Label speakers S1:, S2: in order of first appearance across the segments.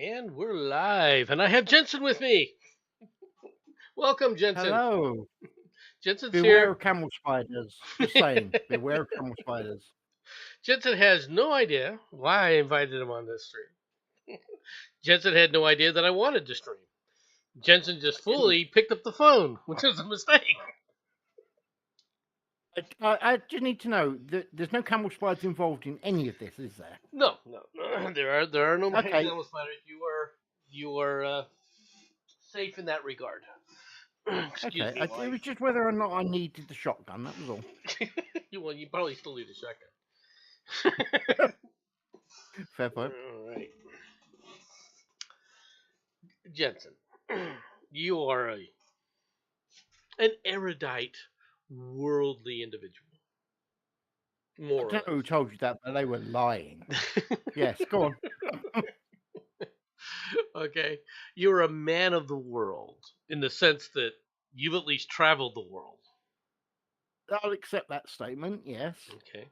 S1: And we're live, and I have Jensen with me. Welcome, Jensen.
S2: Hello.
S1: Jensen's
S2: Beware
S1: here.
S2: of camel spiders. Just saying. Beware of camel spiders.
S1: Jensen has no idea why I invited him on this stream. Jensen had no idea that I wanted to stream. Jensen just
S2: I didn't.
S1: fully picked up the phone, which is a mistake.
S2: I just need to know that there's no camel spiders involved in any of this, is there?
S1: No, there are no
S2: Okay.
S1: camel spiders. You are safe in that regard. Excuse
S2: Okay.
S1: me,
S2: It
S1: Mike.
S2: was just whether or not I needed the shotgun. That was all.
S1: You probably still need a shotgun.
S2: Fair point.
S1: All right, Jensen. You are an erudite, worldly individual.
S2: I
S1: More or
S2: don't know who told you that, but they were lying. Yes. Go on.
S1: Okay. You're a man of the world in the sense that you've at least traveled the world.
S2: I'll accept that statement. Yes.
S1: Okay.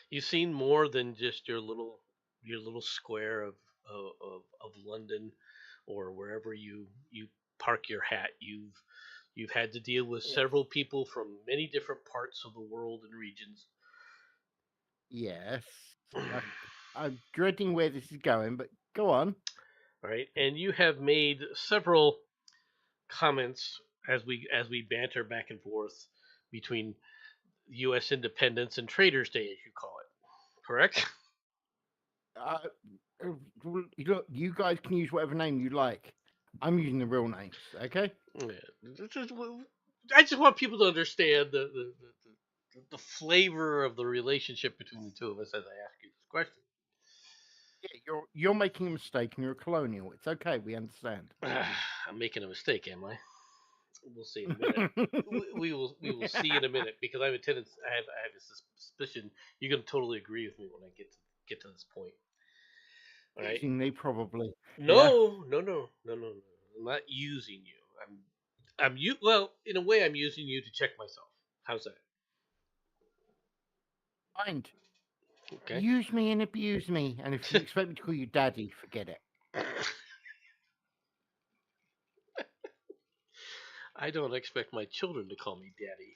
S1: You've seen more than just your little square of London or wherever you park your hat. You've had to deal with
S2: Yes.
S1: several people from many different parts of the world and regions.
S2: Yes. I'm dreading where this is going, but go on.
S1: Right? And you have made several comments as we banter back and forth between U.S. independence and Traders Day, as you call it. Correct?
S2: Uh, look, you guys can use whatever name you like. I'm using the real names, okay?
S1: Yeah. I just want people to understand the flavor of the relationship between the two of us as I ask you this question.
S2: Yeah, you're making a mistake and you're a colonial. It's okay, we understand.
S1: I'm making a mistake, am I? We'll see in a minute. We will see in a minute because I have a tendency. I have a suspicion you're going to totally agree with me when I get to this point. All right.
S2: They probably. Yeah.
S1: No. I'm not using you. Well, in a way, I'm using you to check myself. How's that?
S2: Mind.
S1: Okay.
S2: Use me and abuse me. And if you expect me to call you daddy, forget it.
S1: I don't expect my children to call me daddy.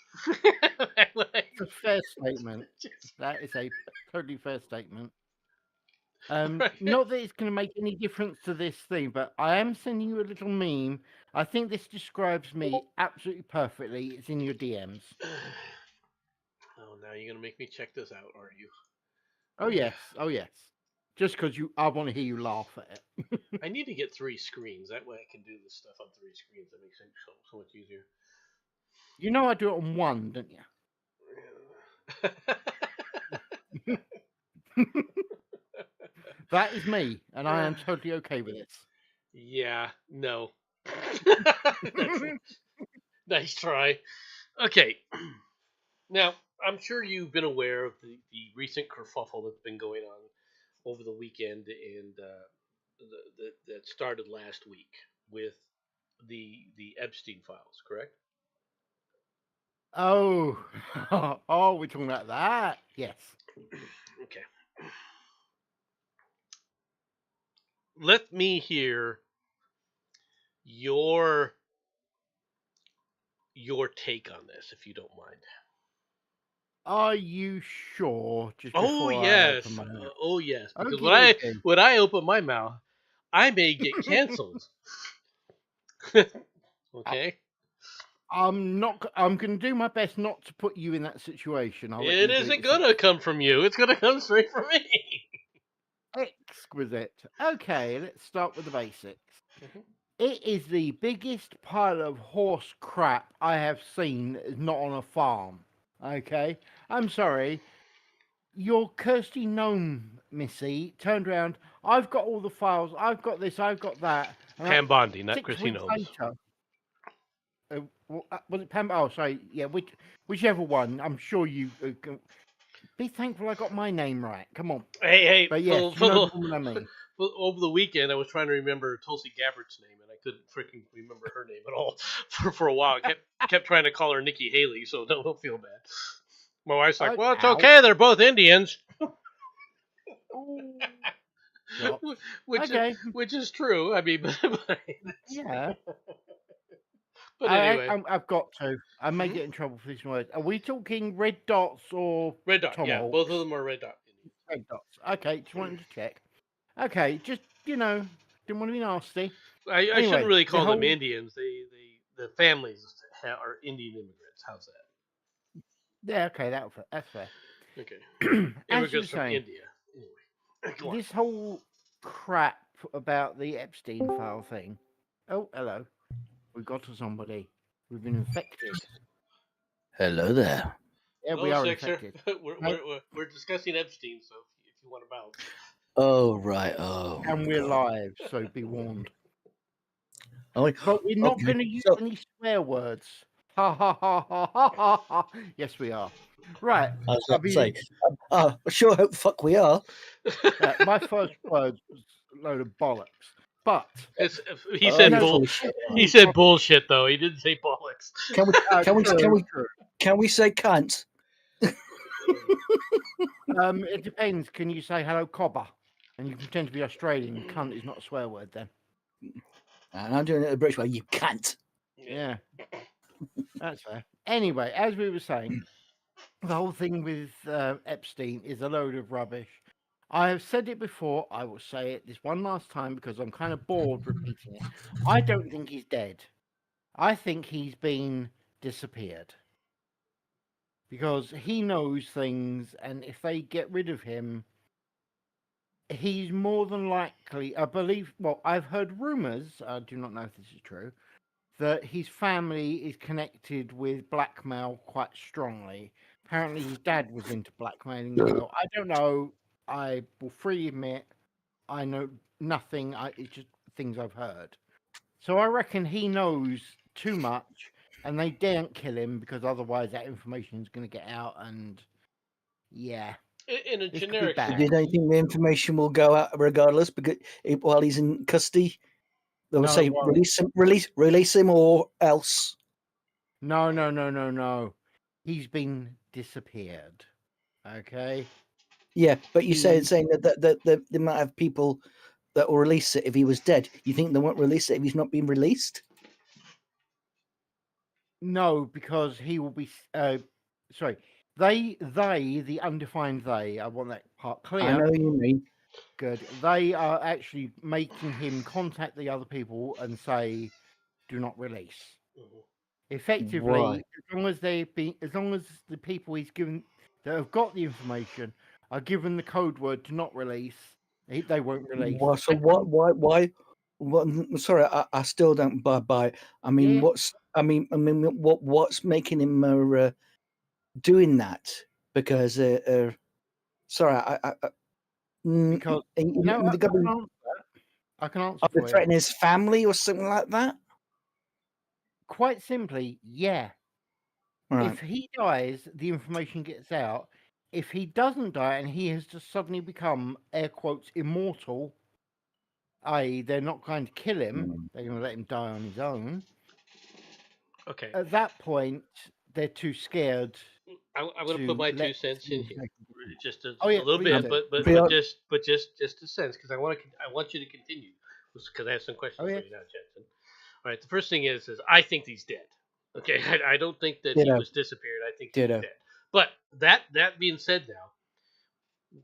S2: It's a fair statement. That is a totally fair statement. Not that it's going to make any difference to this thing, but I am sending you a little meme. I think this describes me absolutely perfectly. It's in your DMs.
S1: Oh, now you're gonna make me check this out, are you?
S2: Oh yes, oh yes. Just because I want to hear you laugh at it.
S1: I need to get 3 screens. That way I can do this stuff on 3 screens. That makes it so much easier.
S2: You know I do it on one, don't you? That is me, and I am totally okay with it.
S1: Yeah, no. Nice try. Okay. Now, I'm sure you've been aware of the recent kerfuffle that's been going on over the weekend and that started last week with the Epstein files, correct?
S2: Oh, oh, we're talking about that. Yes.
S1: Okay. Let me hear your take on this, if you don't mind.
S2: Are you sure? Just
S1: Oh
S2: before I
S1: yes,
S2: open my mouth.
S1: oh yes. Because when
S2: Okay,
S1: I
S2: okay.
S1: when I open my mouth, I may get canceled. Okay.
S2: I'm not. I'm going to do my best not to put you in that situation. I'll let
S1: It
S2: you do it
S1: isn't
S2: yourself.
S1: gonna come from you. It's gonna come straight from me.
S2: Exquisite. Okay, let's start with the basics.
S1: Mhm.
S2: It is the biggest pile of horse crap I have seen that is not on a farm. Okay, I'm sorry. Your Kirsty Gnome, Missy, turned around. I've got all the files. I've got this. I've got that. And
S1: Pam Bondi, not
S2: 6
S1: Chrissy
S2: weeks
S1: Gnomes.
S2: later, was it Pam? Oh, sorry. Yeah, whichever one. I'm sure you can be thankful I got my name right. Come on.
S1: Hey,
S2: But yes, you know the woman I mean.
S1: over the weekend, I was trying to remember Tulsi Gabbard's name, and I couldn't freaking remember her name at all for a while. I kept trying to call her Nikki Haley, so don't feel bad. My wife's like, "Well, it's
S2: Ow.
S1: okay. They're both Indians."
S2: Ooh. shots.
S1: which is
S2: Okay,
S1: which is true. I mean,
S2: yeah.
S1: but anyway,
S2: I've got to. I may
S1: hmm
S2: get in trouble for these words. Are we talking red dots or
S1: red dot. Yeah, both of
S2: tomahawks?
S1: them are red dot Indians.
S2: Red dots. Okay, just wanted to check. Okay, just didn't want to be nasty.
S1: I shouldn't
S2: Anyway,
S1: really
S2: the
S1: call them
S2: whole
S1: Indians. The families are Indian immigrants. How's that?
S2: yeah, okay, that's fair.
S1: Okay,
S2: As you were
S1: immigrants from
S2: saying,
S1: India. Anyway, go on.
S2: this whole crap about the Epstein file thing. Oh, hello. We got to somebody. We've been infected.
S3: Hello there.
S2: Yeah, we
S1: Hello,
S2: are
S1: Sixer.
S2: infected.
S1: we're,
S2: Right?
S1: we're, we're we're discussing Epstein, so if you want to bounce.
S3: Oh, right. Oh,
S2: And we're
S3: God.
S2: live, so be warned.
S3: Oh,
S2: But we're not
S3: okay.
S2: going to use
S3: So,
S2: any swear words. Ha ha ha ha ha ha ha. Yes, we are. Right.
S3: I was
S2: I
S3: about to say,
S2: mean,
S3: I sure hope fuck we are.
S2: my first words was a load of bollocks. But
S1: It's, he
S3: Oh,
S1: said
S3: you're
S2: no,
S3: full
S1: bull.
S3: of shit.
S1: He
S3: Aren't
S1: said bullshit though. He didn't say bollocks.
S3: you? Can we, can we, can
S2: true,
S3: we,
S2: true.
S3: can we say cunt?
S2: It depends. Can you say hello, cobber? And you pretend to be Australian. Cunt is not a swear word then.
S3: And I'm doing it in a British way. You can't.
S2: Yeah, that's fair. Anyway, as we were saying, the whole thing with Epstein is a load of rubbish. I have said it before. I will say it this one last time because I'm kind of bored repeating it. I don't think he's dead. I think he's been disappeared because he knows things, and if they get rid of him, he's more than likely. I believe. Well, I've heard rumors. I do not know if this is true. That his family is connected with blackmail quite strongly. Apparently, his dad was into blackmailing as well. I don't know. I will freely admit I know nothing. It's just things I've heard. So I reckon he knows too much, and they daren't kill him because otherwise that information is going to get out, and yeah,
S1: In a
S2: this could be
S1: generic
S3: Do
S2: bad.
S3: you
S1: sense.
S3: don't think the information will go out regardless because while he's in custody? They will
S2: No, it
S3: say
S2: won't.
S3: release him, or else.
S2: No, no, no, no, no. He's been disappeared. Okay.
S3: Yeah, but you
S2: He
S3: saying that they might have people that will release it if he was dead. You think they won't release it if he's not been released?
S2: No, because he will be. Sorry, the undefined they. I want that part
S3: I
S2: clear.
S3: know you mean.
S2: Good. They are actually making him contact the other people and say, "Do not release."
S1: Mhm.
S2: Effectively,
S3: Right.
S2: as long as the people he's given that have got the information are given the code word to not release, they won't release.
S3: Well, so what? Why? What? Sorry, I still don't buy it. I
S2: Yeah,
S3: mean,
S2: yeah,
S3: what's making him doing that? Because sorry,
S2: because no,
S3: they got to be,
S2: I can answer
S3: are they
S2: for you.
S3: threatening his family or something like that?
S2: Quite simply, yeah.
S3: Right.
S2: If he dies, the information gets out. If he doesn't die and he has just suddenly become, air quotes, immortal, i.e., they're not going to kill him,
S3: Mm.
S2: they're going to let him die on his own,
S1: Okay,
S2: at that point, they're too scared
S1: I'm going to put
S2: to
S1: my
S2: let
S1: 2 cents
S2: the
S1: in here,
S2: information get out.
S1: just
S2: Oh,
S1: a
S2: yeah,
S1: little
S2: please
S1: bit,
S2: do.
S3: Be hon-
S1: just a sense, because I want you to continue, because I have some
S2: Oh,
S1: questions for
S2: yeah.
S1: you now, Jensen. All right, the first thing is I think he's dead. Okay, I don't think that he
S3: Ditto,
S1: was disappeared. I think he's
S3: ditto.
S1: dead. But that being said, now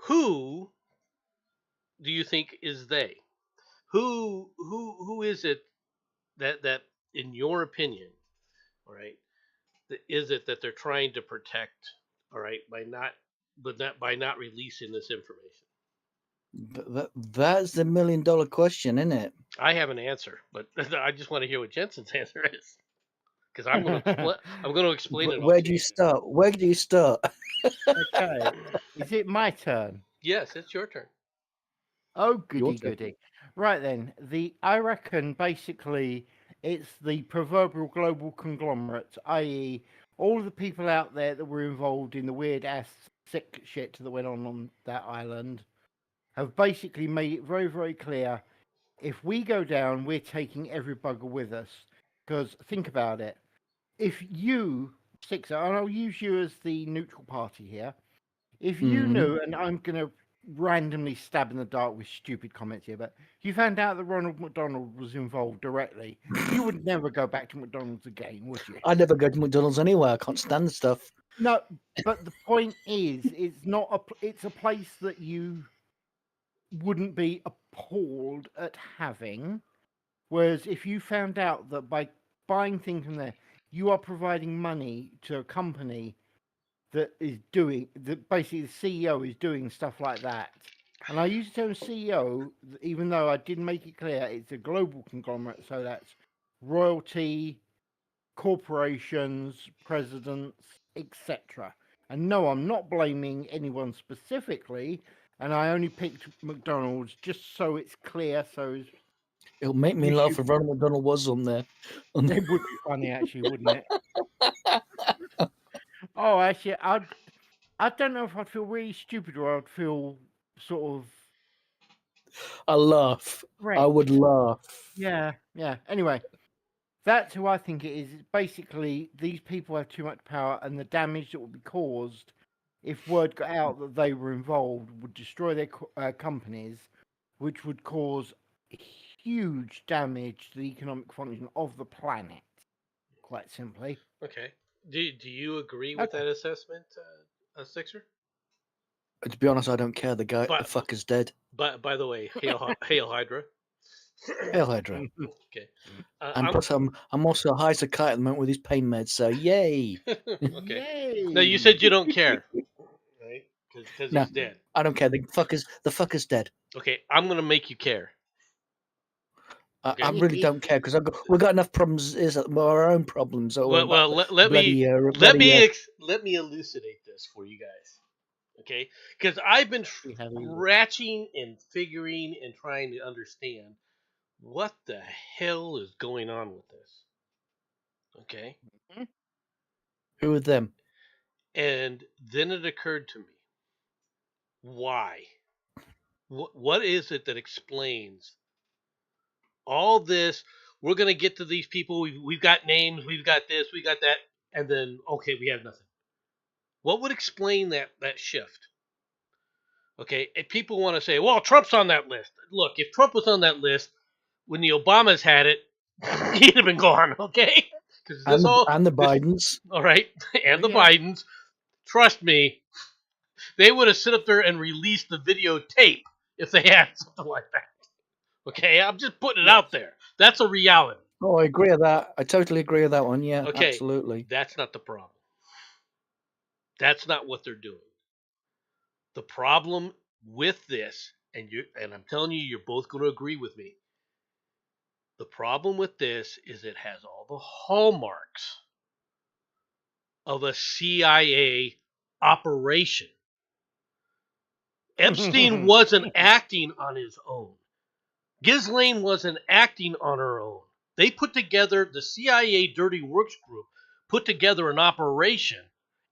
S1: who do you think is they? Who is it that in your opinion, all right, is it that they're trying to protect, all right, by not releasing this information?
S3: That's the $1 million question, isn't it?
S1: I have an answer, but I just want to hear what Jensen's answer is, because I'm going to explain. I'm going to explain it all
S3: Where
S1: to
S3: do you
S1: you.
S3: start? Where do you start?
S2: Okay. Is it my turn?
S1: Yes, it's your turn.
S2: Oh,
S3: Your
S2: goody,
S3: turn.
S2: goody. Right then, I reckon basically it's the proverbial global conglomerate, i.e., all of the people out there that were involved in the weird ass sick shit that went on that island have basically made it very, very clear if we go down, we're taking every bugger with us. Because think about it. If you, Sixer, and I'll use you as the neutral party here, if you
S3: Mm.
S2: knew, and I'm going to randomly stab in the dark with stupid comments here, but if you found out that Ronald McDonald was involved directly, you would never go back to McDonald's again, would you?
S3: I never go to McDonald's anyway. I can't stand the stuff.
S2: No, but the point is, it's not it's a place that you wouldn't be appalled at having. Whereas if you found out that by buying things from there, you are providing money to a company that is doing that, basically the CEO is doing stuff like that. And I used to tell the CEO, even though I didn't make it clear, it's a global conglomerate, so that's royalty, corporations, presidents, etc. And no, I'm not blaming anyone specifically, and I only picked McDonald's just so it's clear, so
S3: It'll make me laugh if Ronald McDonald was on there.
S2: it would be funny, actually, wouldn't it? Oh, actually, I don't know if I'd feel really stupid or I'd feel sort of.
S3: I laugh. I would laugh.
S2: Yeah. Anyway, that's who I think it is. It's basically, these people have too much power, and the damage that would be caused if word got out that they were involved would destroy their companies, which would cause huge damage to the economic function of the planet. Quite simply.
S1: Okay. Do you agree with that assessment, Sixer?
S3: To be honest, I don't care. The fucker's dead.
S1: But by the way, hail Hydra.
S3: Hail Hydra.
S1: Okay.
S3: And plus, I'm also high as a kite at the moment with his pain meds. So yay.
S1: Okay.
S2: Yay.
S1: No, you said you don't care, right? Because
S3: No,
S1: he's dead.
S3: I don't care. The fucker's dead.
S1: Okay, I'm gonna make you care. Okay.
S3: I really don't care because we've got enough problems. Our own problems.
S1: Well, let me elucidate this for you guys. Okay, because I've been scratching and figuring and trying to understand what the hell is going on with this. Okay.
S3: Who are them?
S1: And then it occurred to me, why? What is it that explains all this? We're gonna get to these people. We've got names. We've got this. We got that. And then okay, we have nothing. What would explain that shift? Okay, if people want to say, well, Trump's on that list. Look, if Trump was on that list when the Obamas had it, he'd have been gone, okay?
S3: And the Bidens.
S1: All right, and the Bidens. Trust me, they would have sit up there and released the videotape if they had something like that. Okay, I'm just putting it out there. That's a reality.
S3: Oh, I agree with that. I totally agree with that one. Yeah,
S1: okay,
S3: absolutely.
S1: That's not the problem. That's not what they're doing. The problem with this, and I'm telling you, you're both going to agree with me. The problem with this is it has all the hallmarks of a CIA operation. Epstein wasn't acting on his own. Ghislaine wasn't acting on her own. They put together, the CIA Dirty Works Group put together an operation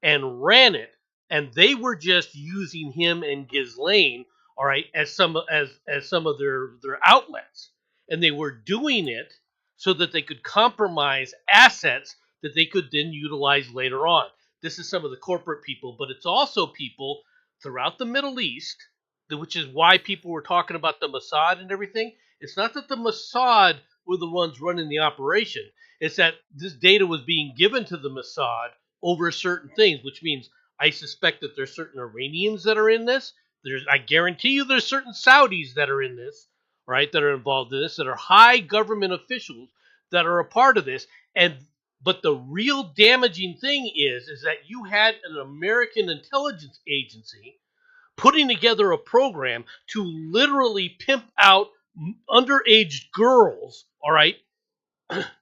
S1: and ran it, and they were just using him and Ghislaine, all right, as some of their outlets, and they were doing it so that they could compromise assets that they could then utilize later on. This is some of the corporate people, but it's also people throughout the Middle East, which is why people were talking about the Mossad and everything. It's not that the Mossad were the ones running the operation. It's that this data was being given to the Mossad over certain things, which means I suspect that there's certain Iranians that are in this. I guarantee you there's certain Saudis that are in this, right, that are involved in this, that are high government officials that are a part of this. But the real damaging thing is that you had an American intelligence agency putting together a program to literally pimp out underage girls, all right,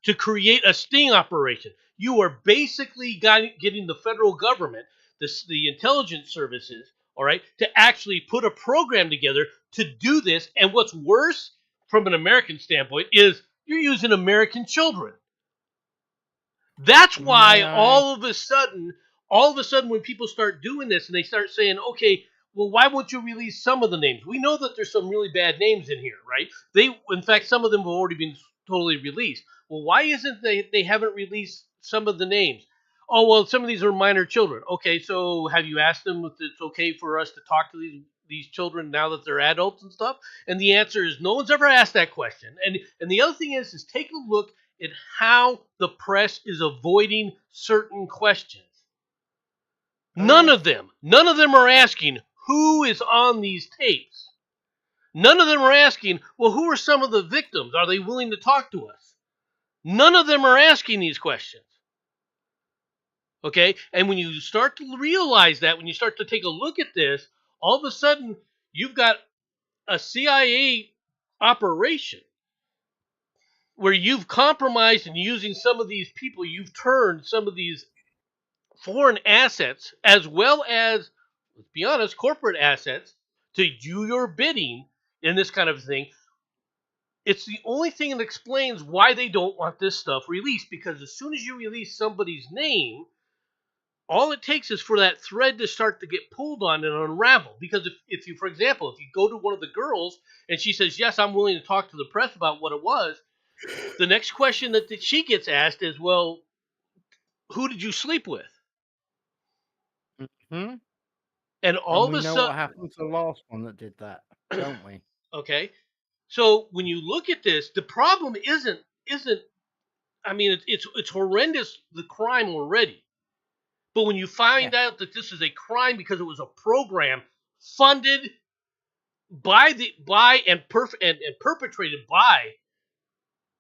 S1: to create a sting operation. You are basically getting the federal government, the intelligence services, all right, to actually put a program together to do this. And what's worse, from an American standpoint, is you're using American children. That's why all of a sudden, when people start doing this and they start saying, okay, well, why won't you release some of the names? We know that there's some really bad names in here, right? In fact, some of them have already been totally released. Well, why isn't they haven't released some of the names? Oh, well, some of these are minor children. Okay, so have you asked them if it's okay for us to talk to these children now that they're adults and stuff? And the answer is no one's ever asked that question. And the other thing is take a look at how the press is avoiding certain questions. None of them are asking who is on these tapes. None of them are asking, well, who are some of the victims? Are they willing to talk to us? None of them are asking these questions. Okay? And when you start to realize that, when you start to take a look at this, all of a sudden you've got a CIA operation where you've compromised and using some of these people, you've turned some of these foreign assets as well as, let's be honest, corporate assets to do your bidding in this kind of thing. It's the only thing that explains why they don't want this stuff released, because as soon as you release somebody's name, all it takes is for that thread to start to get pulled on and unravel. Because if you, for example, if you go to one of the girls and she says, yes, I'm willing to talk to the press about what it was, the next question that she gets asked is, well, who did you sleep with?
S2: Hmm?
S1: And all
S2: And we
S1: of a
S2: know
S1: sudden,
S2: what happened to the last one that did that, don't we?
S1: okay, so when you look at this, the problem isn't. I mean, it's horrendous, the crime already. But when you find
S2: Yeah.
S1: out that this is a crime because it was a program funded by and perpetrated by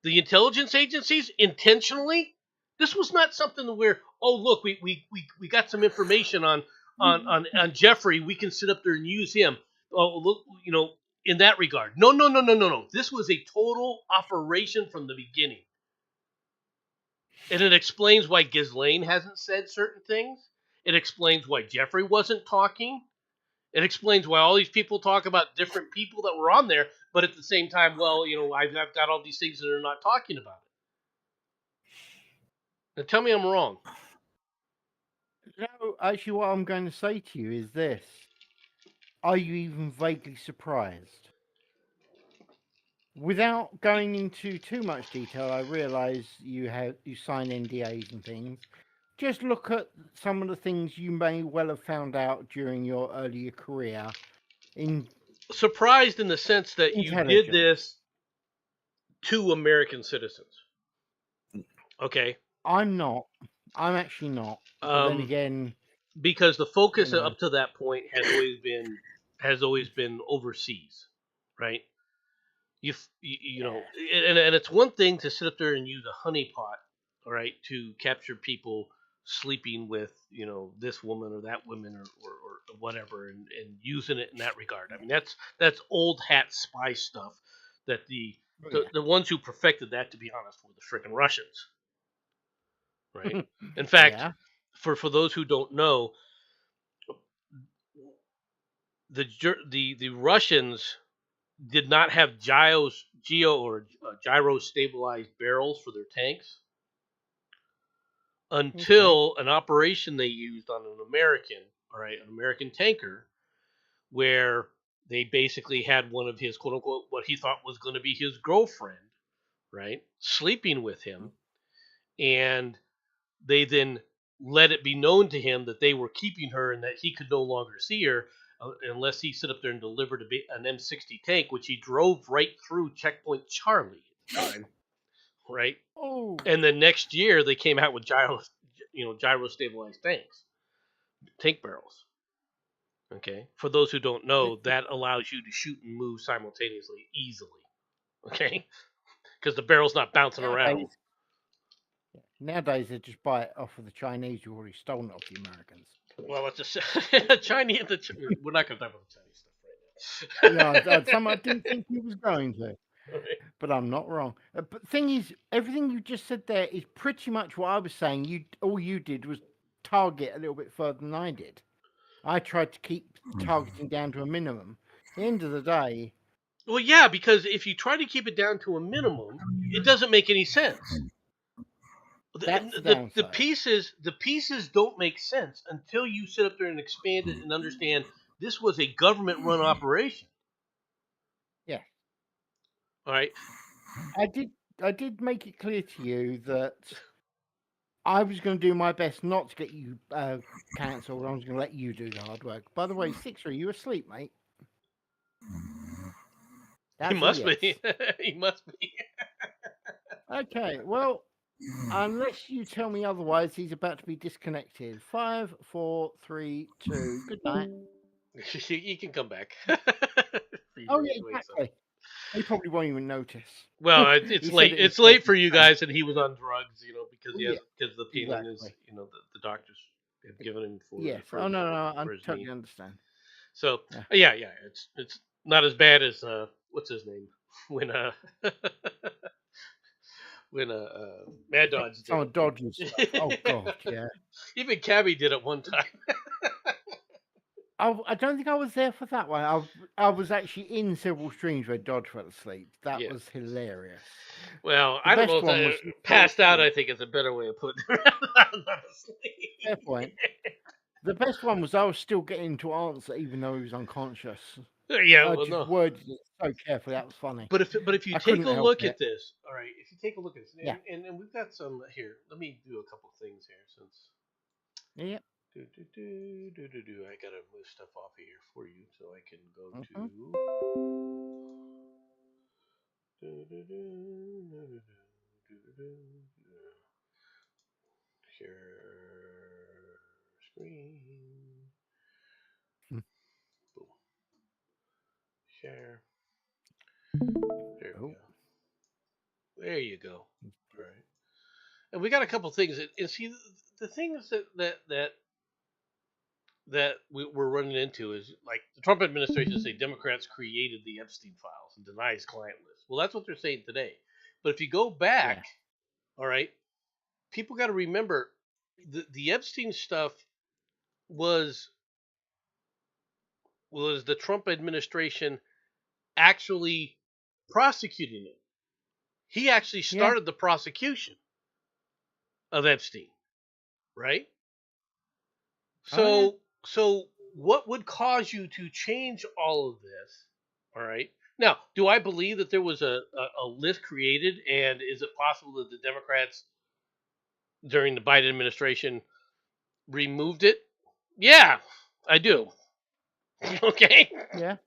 S1: the intelligence agencies intentionally, this was not something where, oh look, we got some information on Jeffrey, we can sit up there and use him. Oh look, in that regard. No. This was a total operation from the beginning. And it explains why Ghislaine hasn't said certain things. It explains why Jeffrey wasn't talking. It explains why all these people talk about different people that were on there, but at the same time, well, I've got all these things that they're not talking about it. Now tell me I'm wrong.
S2: No, actually, what I'm going to say to you is this. Are you even vaguely surprised? Without going into too much detail, I realise you sign NDAs and things. Just look at some of the things you may well have found out during your earlier career in
S1: Surprised in the sense that you did
S2: intelligence.
S1: this to American citizens. Okay.
S2: I'm not. I'm actually not. But then again,
S1: because the focus
S2: you know.
S1: up to that point has always been overseas, right? You know, and it's one thing to sit up there and use a honeypot, all right, to capture people sleeping with this woman or that woman or whatever, and using it in that regard. I mean, that's old hat spy stuff that the ones who perfected that, to be honest, were the freaking Russians, right? In fact,
S2: Yeah.
S1: for those who don't know, the Russians did not have gyro stabilized barrels for their tanks until an operation they used on an American tanker, where they basically had one of his, quote unquote, what he thought was going to be his girlfriend, right, sleeping with him, and they then let it be known to him that they were keeping her and that he could no longer see her unless he sit up there and delivered an M60 tank, which he drove right through Checkpoint Charlie at the time, right?
S2: Oh.
S1: And then next year they came out with gyro stabilized tank barrels. Okay, for those who don't know, that allows you to shoot and move simultaneously easily. Okay, because the barrel's not bouncing around.
S2: Nowadays, they just buy it off of the Chinese who already stolen it off the Americans.
S1: Well, let's just Chinese. We're not going to talk about the Chinese stuff right now.
S2: Yeah, I didn't think he was going to, but I'm not wrong. But the thing is, everything you just said there is pretty much what I was saying. All you did was target a little bit further than I did. I tried to keep targeting down to a minimum. At the end of the day.
S1: Well, yeah, because if you try to keep it down to a minimum, it doesn't make any sense. The pieces don't make sense until you sit up there and expand it and understand this was a government-run operation.
S2: Yeah.
S1: All right.
S2: I did make it clear to you that I was going to do my best not to get you cancelled. I was going to let you do the hard work. By the way, Sixer, are you asleep, mate?
S1: He
S2: That's a
S1: must
S2: yes.
S1: be. He must be.
S2: Okay, well, unless you tell me otherwise, he's about to be disconnected. 5, 4, 3, 2. Good night.
S1: He can come back. He
S2: Oh, yeah,
S1: wakes up.
S2: exactly. He probably won't even notice.
S1: Well, it's
S2: He said
S1: late.
S2: it
S1: It's
S2: himself.
S1: late for you guys, and he was on drugs, because
S2: Yeah,
S1: because the feeling is,
S2: exactly.
S1: the doctors have given him
S2: Yes.
S1: for
S2: Oh, no, no, I
S1: for his knee.
S2: totally understand.
S1: So
S2: Yeah.
S1: yeah, it's not as bad as what's his name when when Mad Dodge did
S2: Someone dodging stuff. Oh,
S1: it.
S2: God, yeah.
S1: Even Cabby did it one time.
S2: I don't think I was there for that one. I was actually in several streams where Dodge fell asleep. That
S1: Yeah.
S2: was hilarious.
S1: Well,
S2: The
S1: I don't know
S2: best
S1: if
S2: one
S1: that
S2: was he fell
S1: passed out.
S2: asleep.
S1: I think is a better way of putting it. Not asleep.
S2: Fair point. The best one was I was still getting to answer even though he was unconscious.
S1: Yeah,
S2: I
S1: well,
S2: just
S1: no.
S2: worded it so carefully. That was funny.
S1: But if you
S2: I
S1: take
S2: couldn't
S1: a
S2: help
S1: look
S2: it.
S1: at this, all right. If you take a look at this,
S2: Yeah.
S1: and we've got some here. Let me do a couple things here since.
S2: Yeah.
S1: I gotta move stuff off of here for you so I can go
S2: Mhm.
S1: to share screen.
S2: Hmm.
S1: Boom. Share. There we
S2: Oh.
S1: go. There you go. All right. And we got a couple things. And see, the things that we're running into is like the Trump administration say Democrats created the Epstein files and denies client list. Well, that's what they're saying today. But if you go back,
S2: Yeah.
S1: all right, people got to remember the Epstein stuff was the Trump administration actually prosecuting it. He actually
S2: Yeah.
S1: started the prosecution of Epstein, right?
S2: Oh, yeah.
S1: So what would cause you to change all of this? All right. Now, do I believe that there was a list created, and is it possible that the Democrats during the Biden administration removed it? Yeah, I do. Okay.
S2: Yeah.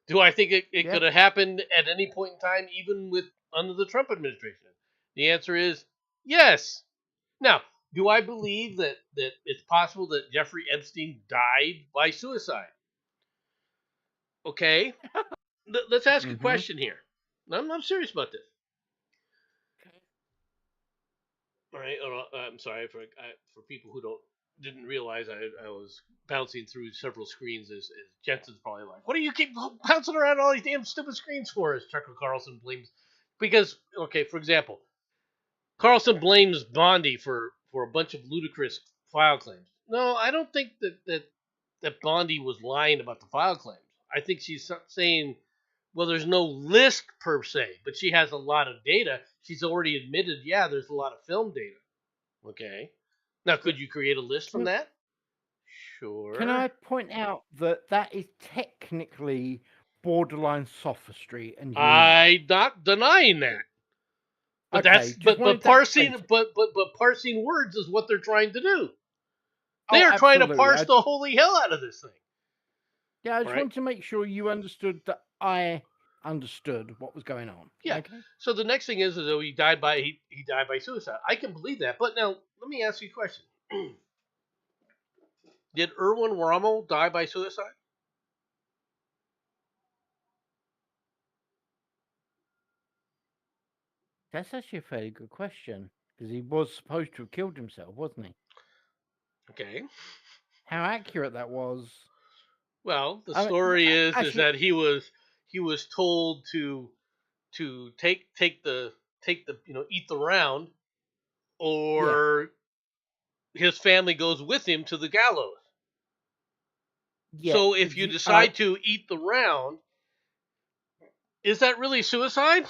S1: Do I think it
S2: Yeah.
S1: could have happened at any point in time, even with under the Trump administration? The answer is yes. Now, do I believe that it's possible that Jeffrey Epstein died by suicide? Okay, let's ask a
S2: Mm-hmm.
S1: question here. I'm serious about this. All right, I'm sorry for people who didn't realize I was bouncing through several screens. As Jensen's probably like, what do you keep bouncing around all these damn stupid screens for? As Tucker Carlson blames, because okay, for example, Carlson blames Bondi for a bunch of ludicrous file claims. No, I don't think that Bondi was lying about the file claims. I think she's saying, well, there's no list per se, but she has a lot of data. She's already admitted, yeah, there's a lot of film data. Okay. Now,
S2: Yeah.
S1: could you create a list from that?
S2: Can
S1: Sure.
S2: I point out that that is technically borderline sophistry, and you know it?
S1: I'm not denying that. But
S2: Okay,
S1: that's
S2: just
S1: but
S2: wanted that
S1: parsing
S2: stated.
S1: but parsing words is what they're trying to do. They
S2: Oh,
S1: are trying to
S2: absolutely.
S1: parse the holy hell out of this thing.
S2: Yeah, I
S1: All
S2: just
S1: right.
S2: wanted to make sure you understood that I understood what was going on.
S1: Yeah.
S2: Okay.
S1: So the next thing is that he died by suicide. I can believe that. But now let me ask you a question. Did Erwin Rommel die by suicide?
S2: That's actually a fairly good question because he was supposed to have killed himself, wasn't he?
S1: Okay.
S2: How accurate that was.
S1: Well, the
S2: I mean,
S1: story is
S2: actually,
S1: that he was told to take the eat the round,
S2: yeah,
S1: or his family goes with him to the gallows.
S2: yeah.
S1: So if you decide to eat the round, is that really suicide?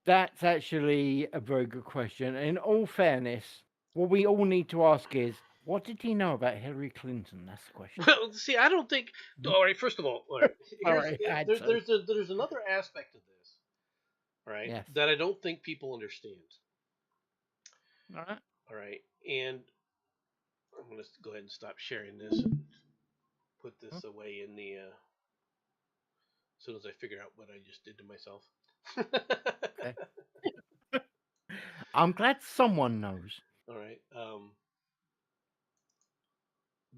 S2: That's actually a very good question. In all fairness, what we all need to ask is, what did he know about Hillary Clinton? That's the question.
S1: Well, see, I don't think. All right, first of all right, here's
S2: Sorry, I had
S1: there,
S2: to.
S1: there's another aspect of this, all right,
S2: Yes.
S1: that I don't think people understand.
S2: All right.
S1: All right, and I'm gonna go ahead and stop sharing this. put this away in the as soon as I figure out what I just did to myself.
S2: Okay. I'm glad someone knows.
S1: All right.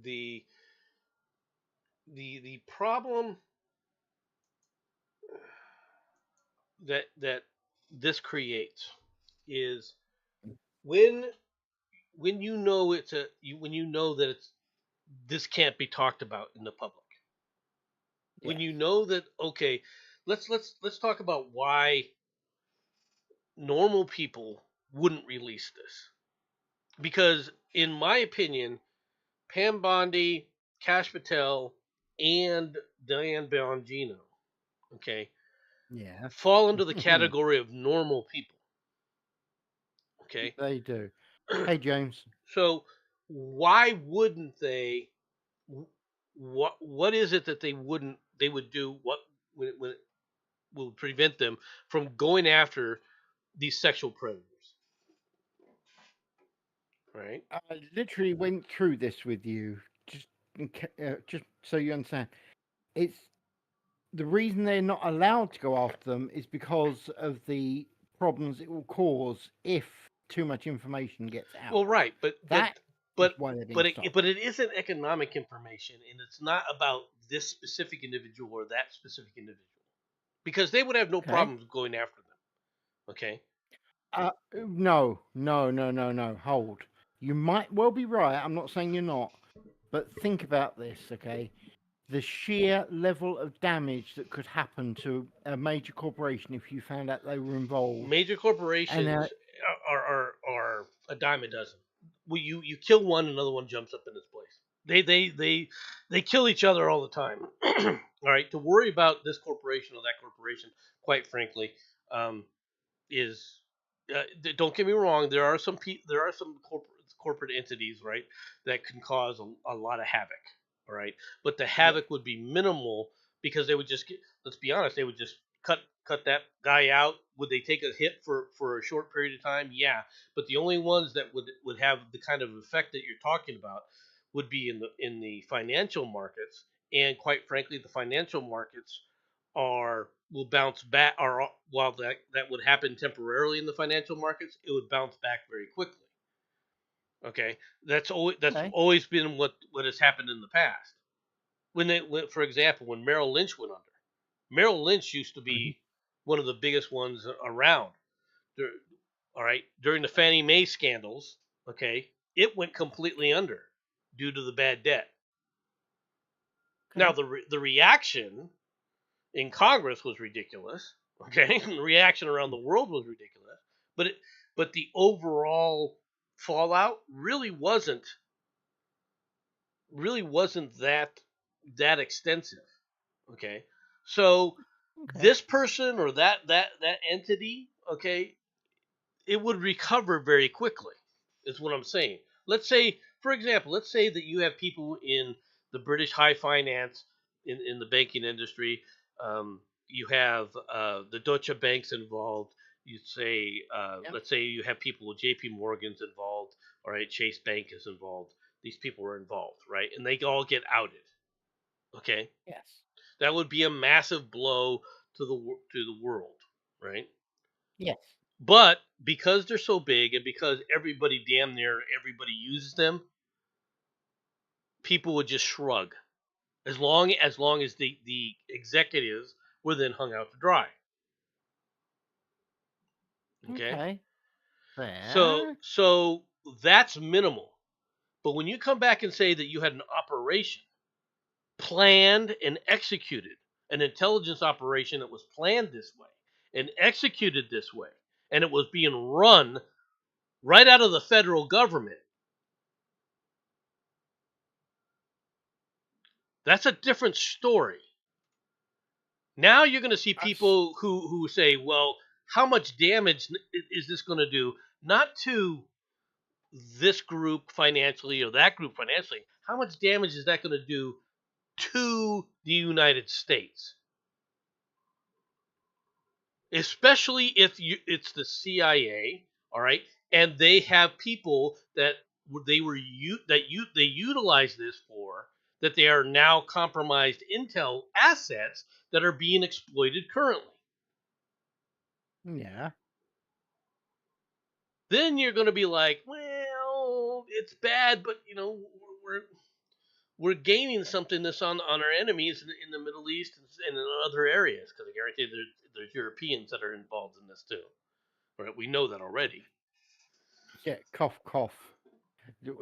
S1: The the problem that this creates is when you know when you know that it's this can't be talked about in the public. When
S2: Yes.
S1: you know that, okay, let's talk about why normal people wouldn't release this. Because in my opinion, Pam Bondi, Cash Patel, and Diane Bongino, okay,
S2: Yeah.
S1: fall into the category of normal people. Okay.
S2: They do. Hey, James.
S1: So why wouldn't they? What is it that they would do? What when it will prevent them from going after these sexual predators? Right.
S2: I literally went through this with you, just so you understand. It's the reason they're not allowed to go after them is because of the problems it will cause if too much information gets out.
S1: Well, right,
S2: That is
S1: but
S2: why they're being
S1: but
S2: stopped.
S1: but it isn't economic information, and it's not about this specific individual or that specific individual, because they would have no
S2: Okay.
S1: problems going after them. Okay.
S2: No. Hold. You might well be right. I'm not saying you're not, but think about this, okay? The sheer level of damage that could happen to a major corporation if you found out they were involved.
S1: Major corporations are a dime a dozen. Well, you kill one, another one jumps up in its place. They kill each other all the time. All right, to worry about this corporation or that corporation, quite frankly, is don't get me wrong. There are some corporate entities, right, that can cause a lot of havoc. All right, but the havoc would be minimal because they would just get. Let's be honest, they would just cut that guy out. Would they take a hit for a short period of time? Yeah, but the only ones that would have the kind of effect that you're talking about would be in the financial markets, and quite frankly, the financial markets are will bounce back, or while that would happen temporarily in the financial markets, it would bounce back very quickly. Okay, that's
S2: Okay.
S1: always been what has happened in the past. For example, when Merrill Lynch went under, Merrill Lynch used to be one of the biggest ones around. All right, during the Fannie Mae scandals, okay, it went completely under due to the bad debt. Now the reaction in Congress was ridiculous. Okay, the reaction around the world was ridiculous, but the overall fallout really wasn't that extensive. Okay, so this person or that entity, okay, it would recover very quickly. Is what I'm saying. Let's say, for example, let's say that you have people in the British high finance in the banking industry. You have the Deutsche Banks involved. You say, let's say you have people with J.P. Morgan's involved. All right, Chase Bank is involved. These people are involved, right? And they all get outed. Okay,
S2: Yes.
S1: that would be a massive blow to the world, right?
S2: Yes.
S1: But because they're so big and because damn near everybody uses them, people would just shrug as long as the executives were then hung out to dry. Okay? So
S2: Fair.
S1: so that's minimal. But when you come back and say that you had an operation planned and executed, an intelligence operation that was planned this way and executed this way, and it was being run right out of the federal government, that's a different story. Now you're going to see people who say, "Well, how much damage is this going to do? Not to this group financially or that group financially. How much damage is that going to do to the United States? Especially if it's the CIA, all right, and they have people that they utilize this for that they are now compromised intel assets that are being exploited currently.
S2: Yeah.
S1: Then you're going to be like, well, it's bad, but we're we're gaining something that's on our enemies in the Middle East and in other areas, because I guarantee there's Europeans that are involved in this too. Right? We know that already.
S2: Yeah. Cough, cough.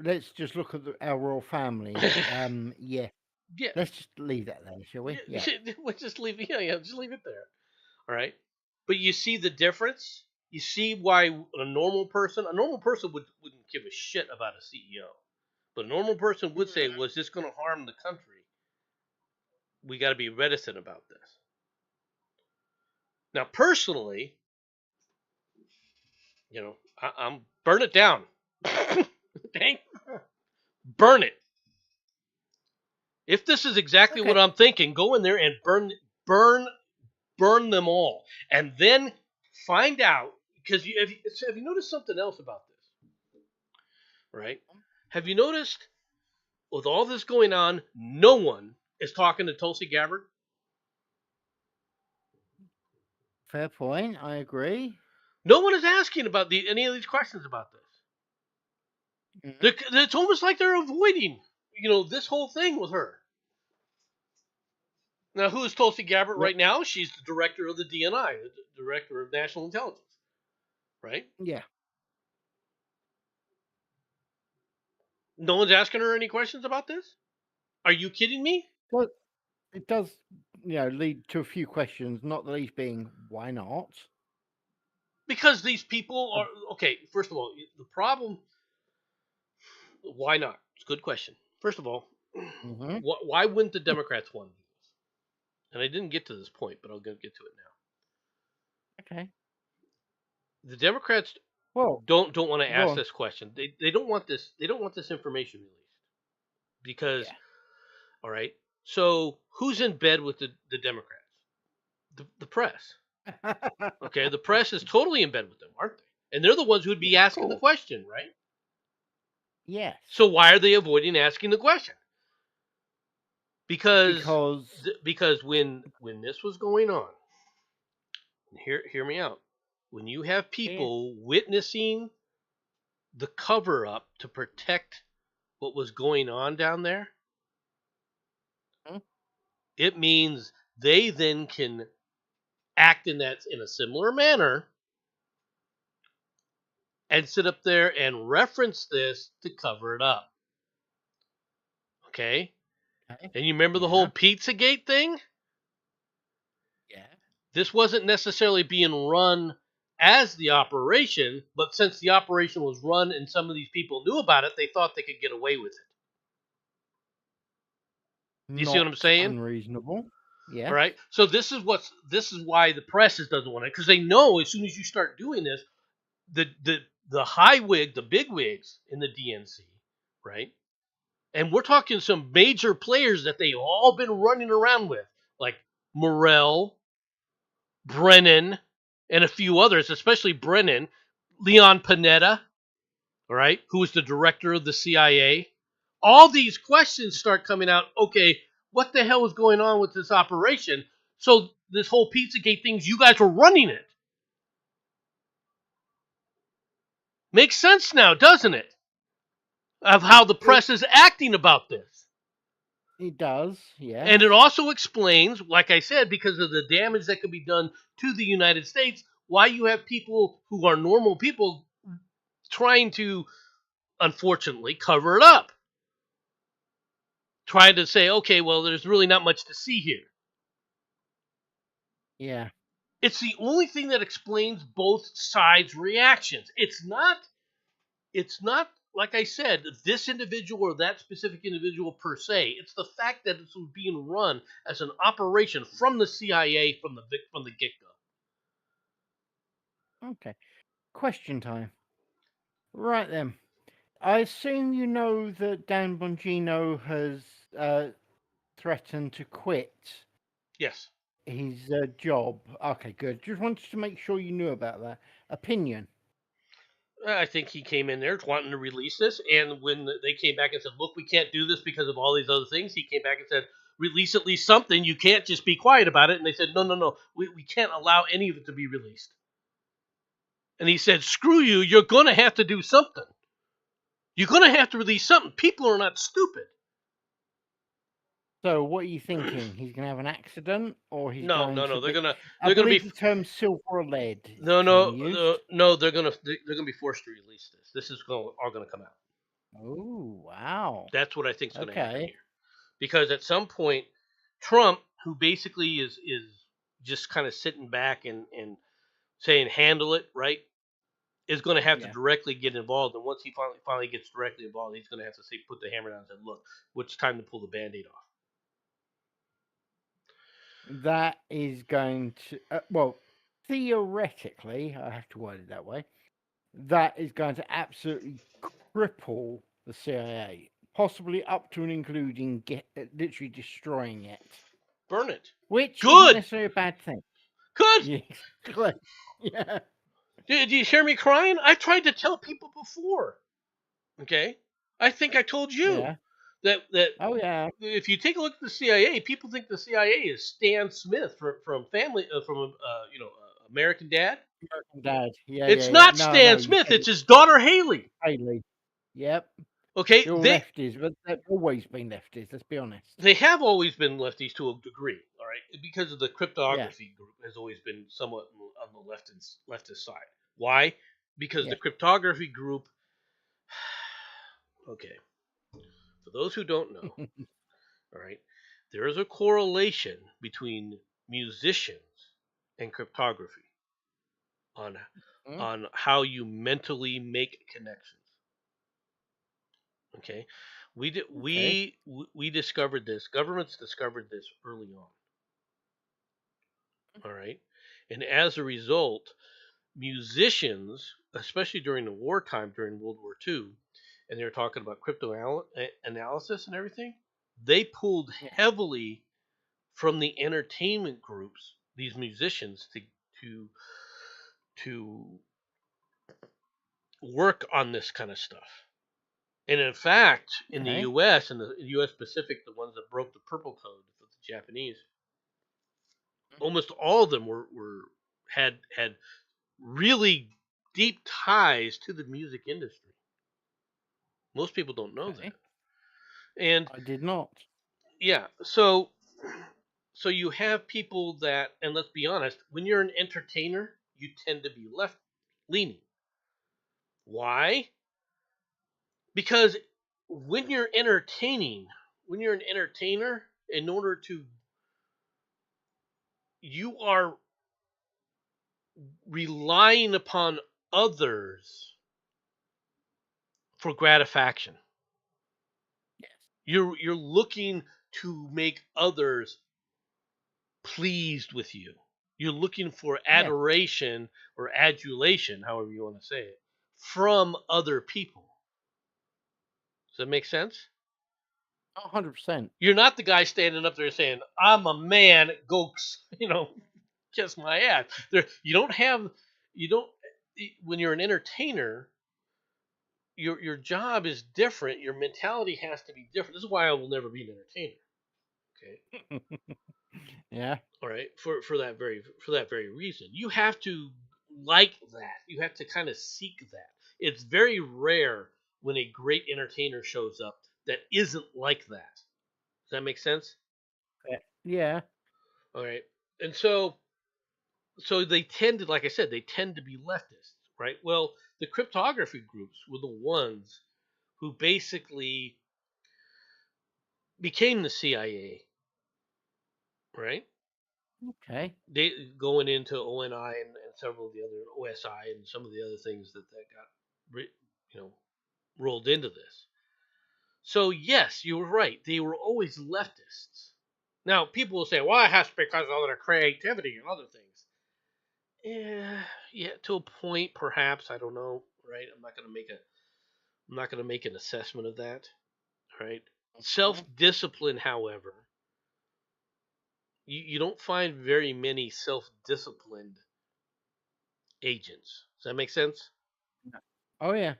S2: Let's just look at our royal family. Yeah.
S1: Yeah,
S2: Let's just leave that there, shall we? Yeah.
S1: we'll just leave. Yeah, just leave it there. All right. But you see the difference. You see why a normal person wouldn't give a shit about a CEO, but a normal person would say, "Was this going to harm the country? We got to be reticent about this." Now, personally, I'm burn it down. Dang, burn it. If this is exactly what
S2: Okay.
S1: I'm thinking, go in there and burn, burn them all, and then find out, because have you noticed something else about this? Right? Have you noticed with all this going on, no one is talking to Tulsi Gabbard?
S2: Fair point. I agree.
S1: No one is asking about any of these questions about this.
S2: Mhm.
S1: It's almost like they're avoiding, this whole thing with her. Now, who is Tulsi Gabbard
S2: Yep.
S1: right now? She's the director of the DNI, the director of national intelligence, right?
S2: Yeah.
S1: No one's asking her any questions about this? Are you kidding me?
S2: Well, it does, lead to a few questions. Not the least being, why not?
S1: Because these people
S2: Uh,
S1: are okay. First of all, the problem. Why not? It's a good question. First of all,
S2: mhm.
S1: why wouldn't the Democrats want to do this? And I didn't get to this point, but I'll get to it now.
S2: Okay.
S1: The Democrats
S2: Well,
S1: don't want to
S2: go
S1: ask
S2: on.
S1: this question. They don't want this. They don't want this information released because,
S2: Yeah.
S1: all right. So who's in bed with the Democrats? The press. Okay, the press is totally in bed with them, aren't they? And they're the ones who would be
S2: Yeah, of
S1: asking the
S2: course.
S1: question, right?
S2: Yes.
S1: So why are they avoiding asking the question? Because
S2: Because.
S1: because when this was going on, hear me out. When you have
S2: Yeah.
S1: people witnessing the cover up to protect what was going on down there,
S2: Mhm.
S1: it means they then can act in a similar manner and sit up there and reference this to cover it up. Okay?
S2: Okay.
S1: And you remember the whole
S2: Yeah.
S1: Pizzagate thing?
S2: Yeah.
S1: This wasn't necessarily being run as the operation, but since the operation was run and some of these people knew about it, they thought they could get away with it. You see what I'm
S2: Not
S1: saying?
S2: unreasonable.
S1: All
S2: Yes.
S1: right. So this is why the press doesn't want it, because they know as soon as you start doing this, the high wig, the big wigs in the DNC, right? And we're talking some major players that they all been running around with, like Morell, Brennan, and a few others, especially Brennan, Leon Panetta, all right, who was the director of the CIA. All these questions start coming out. Okay, what the hell is going on with this operation? So this whole Pizzagate things, you guys were running it. Makes sense now, doesn't it? Of how the
S2: It
S1: press is acting about this.
S2: it does.
S1: And
S2: Yes.
S1: it also explains, like I said, because of the damage that could be done to the United States, why you have people who are normal people trying to, unfortunately, cover it up. Trying to say, okay, well, there's really not much to see here.
S2: Yeah.
S1: It's the only thing that explains both sides' reactions. It's not like I said, this individual or that specific individual per se. It's the fact that it's being run as an operation from the CIA from the get go.
S2: Okay. Question time. Right then. I assume you know that Dan Bongino has threatened to quit
S1: Yes.
S2: his job. Okay, good. Just wanted to make sure you knew about that. Opinion.
S1: I think he came in there wanting to release this, and when they came back and said, "Look, we can't do this because of all these other things," he came back and said, "Release at least something. You can't just be quiet about it." And they said, "No, no, no. We can't allow any of it to be released." And he said, "Screw you. You're going to have to do something. You're going to have to release something. People are not stupid."
S2: So what are you thinking? He's going to have an accident, or he's
S1: No,
S2: going
S1: no,
S2: to
S1: no.
S2: be? I
S1: They're gonna
S2: believe
S1: be
S2: the term silver or lead
S1: no,
S2: can be
S1: no,
S2: used.
S1: no. They're gonna be forced to release this. This is all gonna come out.
S2: Oh, wow.
S1: That's what I think is gonna happen
S2: Okay.
S1: here. Because at some point, Trump, who basically is just kind of sitting back and saying handle it right, is going to have to
S2: Yeah.
S1: directly get involved. And once he finally gets directly involved, he's going to have to say put the hammer down and say, "Look, it's time to pull the band-aid off."
S2: That is going to, well, theoretically, I have to word it that way, that is going to absolutely cripple the CIA, possibly up to and including literally destroying it,
S1: Burn it.
S2: which isn't
S1: Good.
S2: necessarily a bad thing.
S1: Good.
S2: Yeah, exactly. Yeah.
S1: Did you hear me crying? I tried to tell people before. Okay. I think I told you
S2: Yeah.
S1: that
S2: Oh, yeah.
S1: if you take a look at the CIA, people think the CIA is Stan Smith from Family American Dad.
S2: American Dad. Yeah,
S1: It's
S2: yeah, yeah.
S1: not
S2: No, no,
S1: Stan
S2: you
S1: Smith.
S2: said
S1: It's
S2: it.
S1: his daughter Haley.
S2: Haley. Yep.
S1: Okay,
S2: They're all lefties, but they've always been lefties, let's be honest.
S1: they have always been lefties to a degree. All right, because of the
S2: Yeah.
S1: cryptography group has always been somewhat on the leftist side. Why? Because
S2: Yeah.
S1: the cryptography group. Okay, for those who don't know, all right, there is a correlation between musicians and cryptography on
S2: Mm,
S1: on how you mentally make connections. Okay,
S2: okay.
S1: we discovered this. Governments discovered this early on. All right, and as a result, musicians, especially during the wartime, during World War II, and they were talking about crypto analysis and everything, they pulled
S2: Yeah.
S1: heavily from the entertainment groups, these musicians, to to work on this kind of stuff. And in fact, in the
S2: Okay.
S1: U.S. and the U.S. Pacific, the ones that broke the purple code with the Japanese, almost all of them had really deep ties to the music industry. Most people don't know
S2: Okay.
S1: that. And
S2: I did not.
S1: yeah, so you have people that, and let's be honest, when you're an entertainer, you tend to be left leaning. Why? Because when you're entertaining, when you're an entertainer, in order to, you are relying upon others for gratification.
S2: Yes.
S1: You're looking to make others pleased with you. You're looking for
S2: Yeah.
S1: adoration or adulation, however you want to say it, from other people. Does that make sense?
S2: 100%.
S1: You're not the guy standing up there saying, "I'm a man, go, kiss my ass." You don't have, you don't. When you're an entertainer, your job is different. Your mentality has to be different. This is why I will never be an entertainer. Okay.
S2: Yeah.
S1: All right, for that very reason, you have to like that. You have to kind of seek that. It's very rare when a great entertainer shows up that isn't like that. Does that make sense?
S2: Yeah.
S1: All right, and so they tend to, like I said, they tend to be leftists, right? Well, the cryptography groups were the ones who basically became the CIA, right?
S2: Okay.
S1: They going into ONI and several of the other OSI and some of the other things that got you know rolled into this. So yes, you were right. They were always leftists. Now people will say, "Well, it has to be because of their creativity and other things." Yeah, yeah, to a point, perhaps. I don't know. Right? I'm not gonna make an assessment of that. Right? Self
S2: Mhm.
S1: discipline, however, you don't find very many self disciplined agents. Does that make sense?
S2: Oh yeah.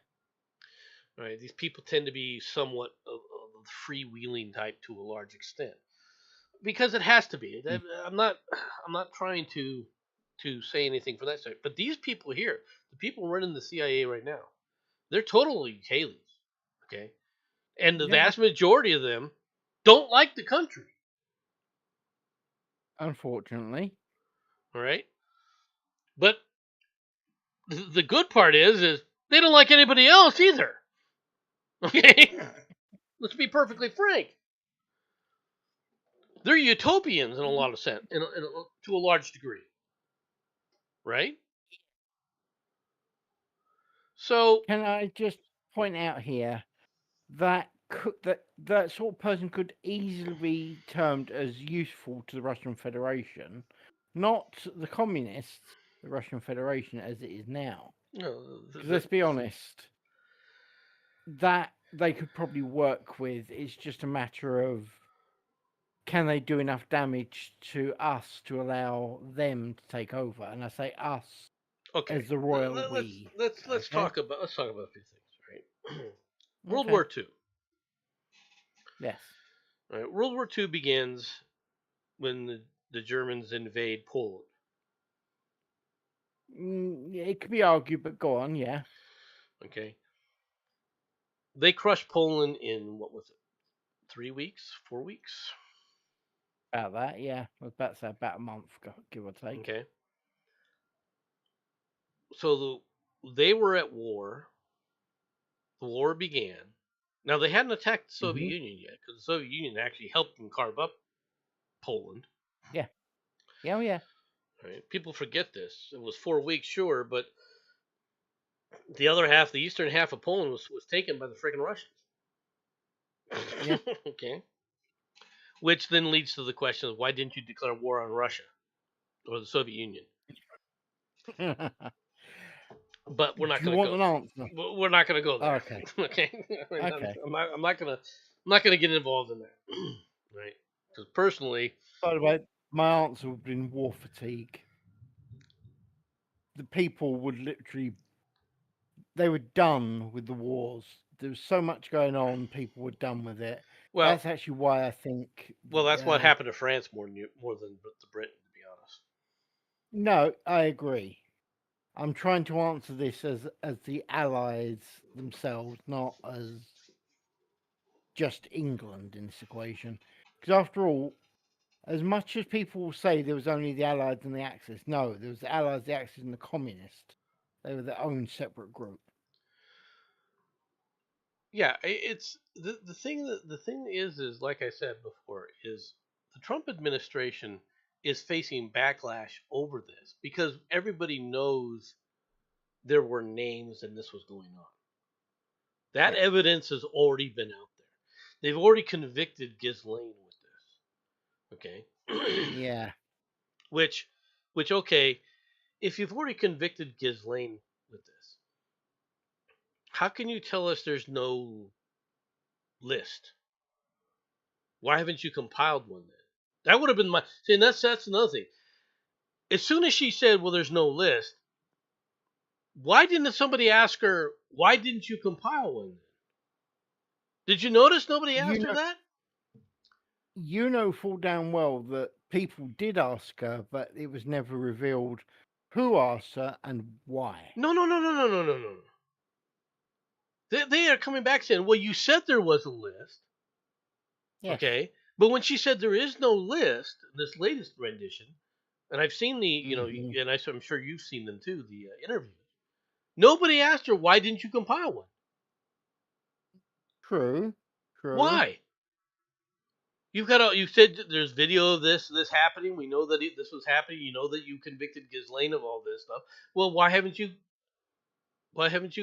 S1: Right? These people tend to be somewhat of the freewheeling type to a large extent because it has to be.
S2: Mm.
S1: I'm not trying to say anything for that side, but these people here, the people running the CIA right now, they're totally Kayleys. Okay, and the
S2: Yeah.
S1: vast majority of them don't like the country.
S2: Unfortunately.
S1: All right, but the good part is they don't like anybody else either. Okay, let's be perfectly frank. They're utopians in a lot of sense, to a large degree, right? So,
S2: Can I just point out here that that sort of person could easily be termed as useful to the Russian Federation, not the communists, the Russian Federation as it is now.
S1: you know,
S2: Because let's be honest, that they could probably work with. It's just a matter of can they do enough damage to us to allow them to take over? And I say us
S1: okay,
S2: as the royal we.
S1: let's
S2: Okay.
S1: let's talk about a few things, right? World
S2: Okay.
S1: War II.
S2: Yes.
S1: Right? World War II begins when the Germans invade Poland.
S2: It could be argued, but go on. Yeah.
S1: Okay, they crushed Poland in what was it? 3 weeks, 4 weeks.
S2: About that, yeah. I was about to say about a month, give or take.
S1: Okay, so they were at war. The war began. Now they hadn't attacked the Soviet
S2: Hmm.
S1: Union yet because the Soviet Union actually helped them carve up Poland.
S2: Yeah. Yeah, oh, yeah.
S1: Right? People forget this. It was 4 weeks, sure, but the other half, the eastern half of Poland, was taken by the freaking Russians.
S2: Yeah.
S1: Okay. Which then leads to the question of why didn't you declare war on Russia or the Soviet Union?
S2: Do
S1: But we're not
S2: you
S1: going to
S2: want
S1: go.
S2: an answer?
S1: We're not going to go there.
S2: Okay.
S1: Okay.
S2: Okay.
S1: I'm not going to. I'm not going to get involved in that. Right. Because personally,
S2: By the way, my answer would have been war fatigue. The people would literally, they were done with the wars. There was so much going on, people were done with it.
S1: well,
S2: That's actually why I think.
S1: that's what happened to France more than the Britain, to be honest.
S2: No, I agree. I'm trying to answer this as the Allies themselves, not as just England in this equation. Because after all, as much as people will say there was only the Allies and the Axis, no, there was the Allies, the Axis, and the Communists. They were their own separate group.
S1: Yeah, it's the thing is like I said before is the Trump administration is facing backlash over this because everybody knows there were names and this was going on. That
S2: Yeah.
S1: evidence has already been out there. They've already convicted Ghislaine with this. Okay.
S2: Yeah.
S1: which okay, if you've already convicted Ghislaine with this, how can you tell us there's no list? Why haven't you compiled one then? That would have been my see. And that's another thing. As soon as she said, "Well, there's no list," why didn't somebody ask her? Why didn't you compile one? Then? Did you notice nobody
S2: You
S1: asked her
S2: know,
S1: that?
S2: you know full damn well that people did ask her, but it was never revealed who asked her and why.
S1: No, no, no, no, no, no, no, no. They are coming back saying, "Well, you said there was a list,
S2: Yes.
S1: okay?" But when she said there is no list, this latest rendition, and I've seen the,
S2: Hmm.
S1: and I'm sure you've seen them too, the interviews. Nobody asked her why didn't you compile one?
S2: True. True.
S1: Why? You said there's video of this happening. We know that this was happening. You know that you convicted Ghislaine of all this stuff. Well, why haven't you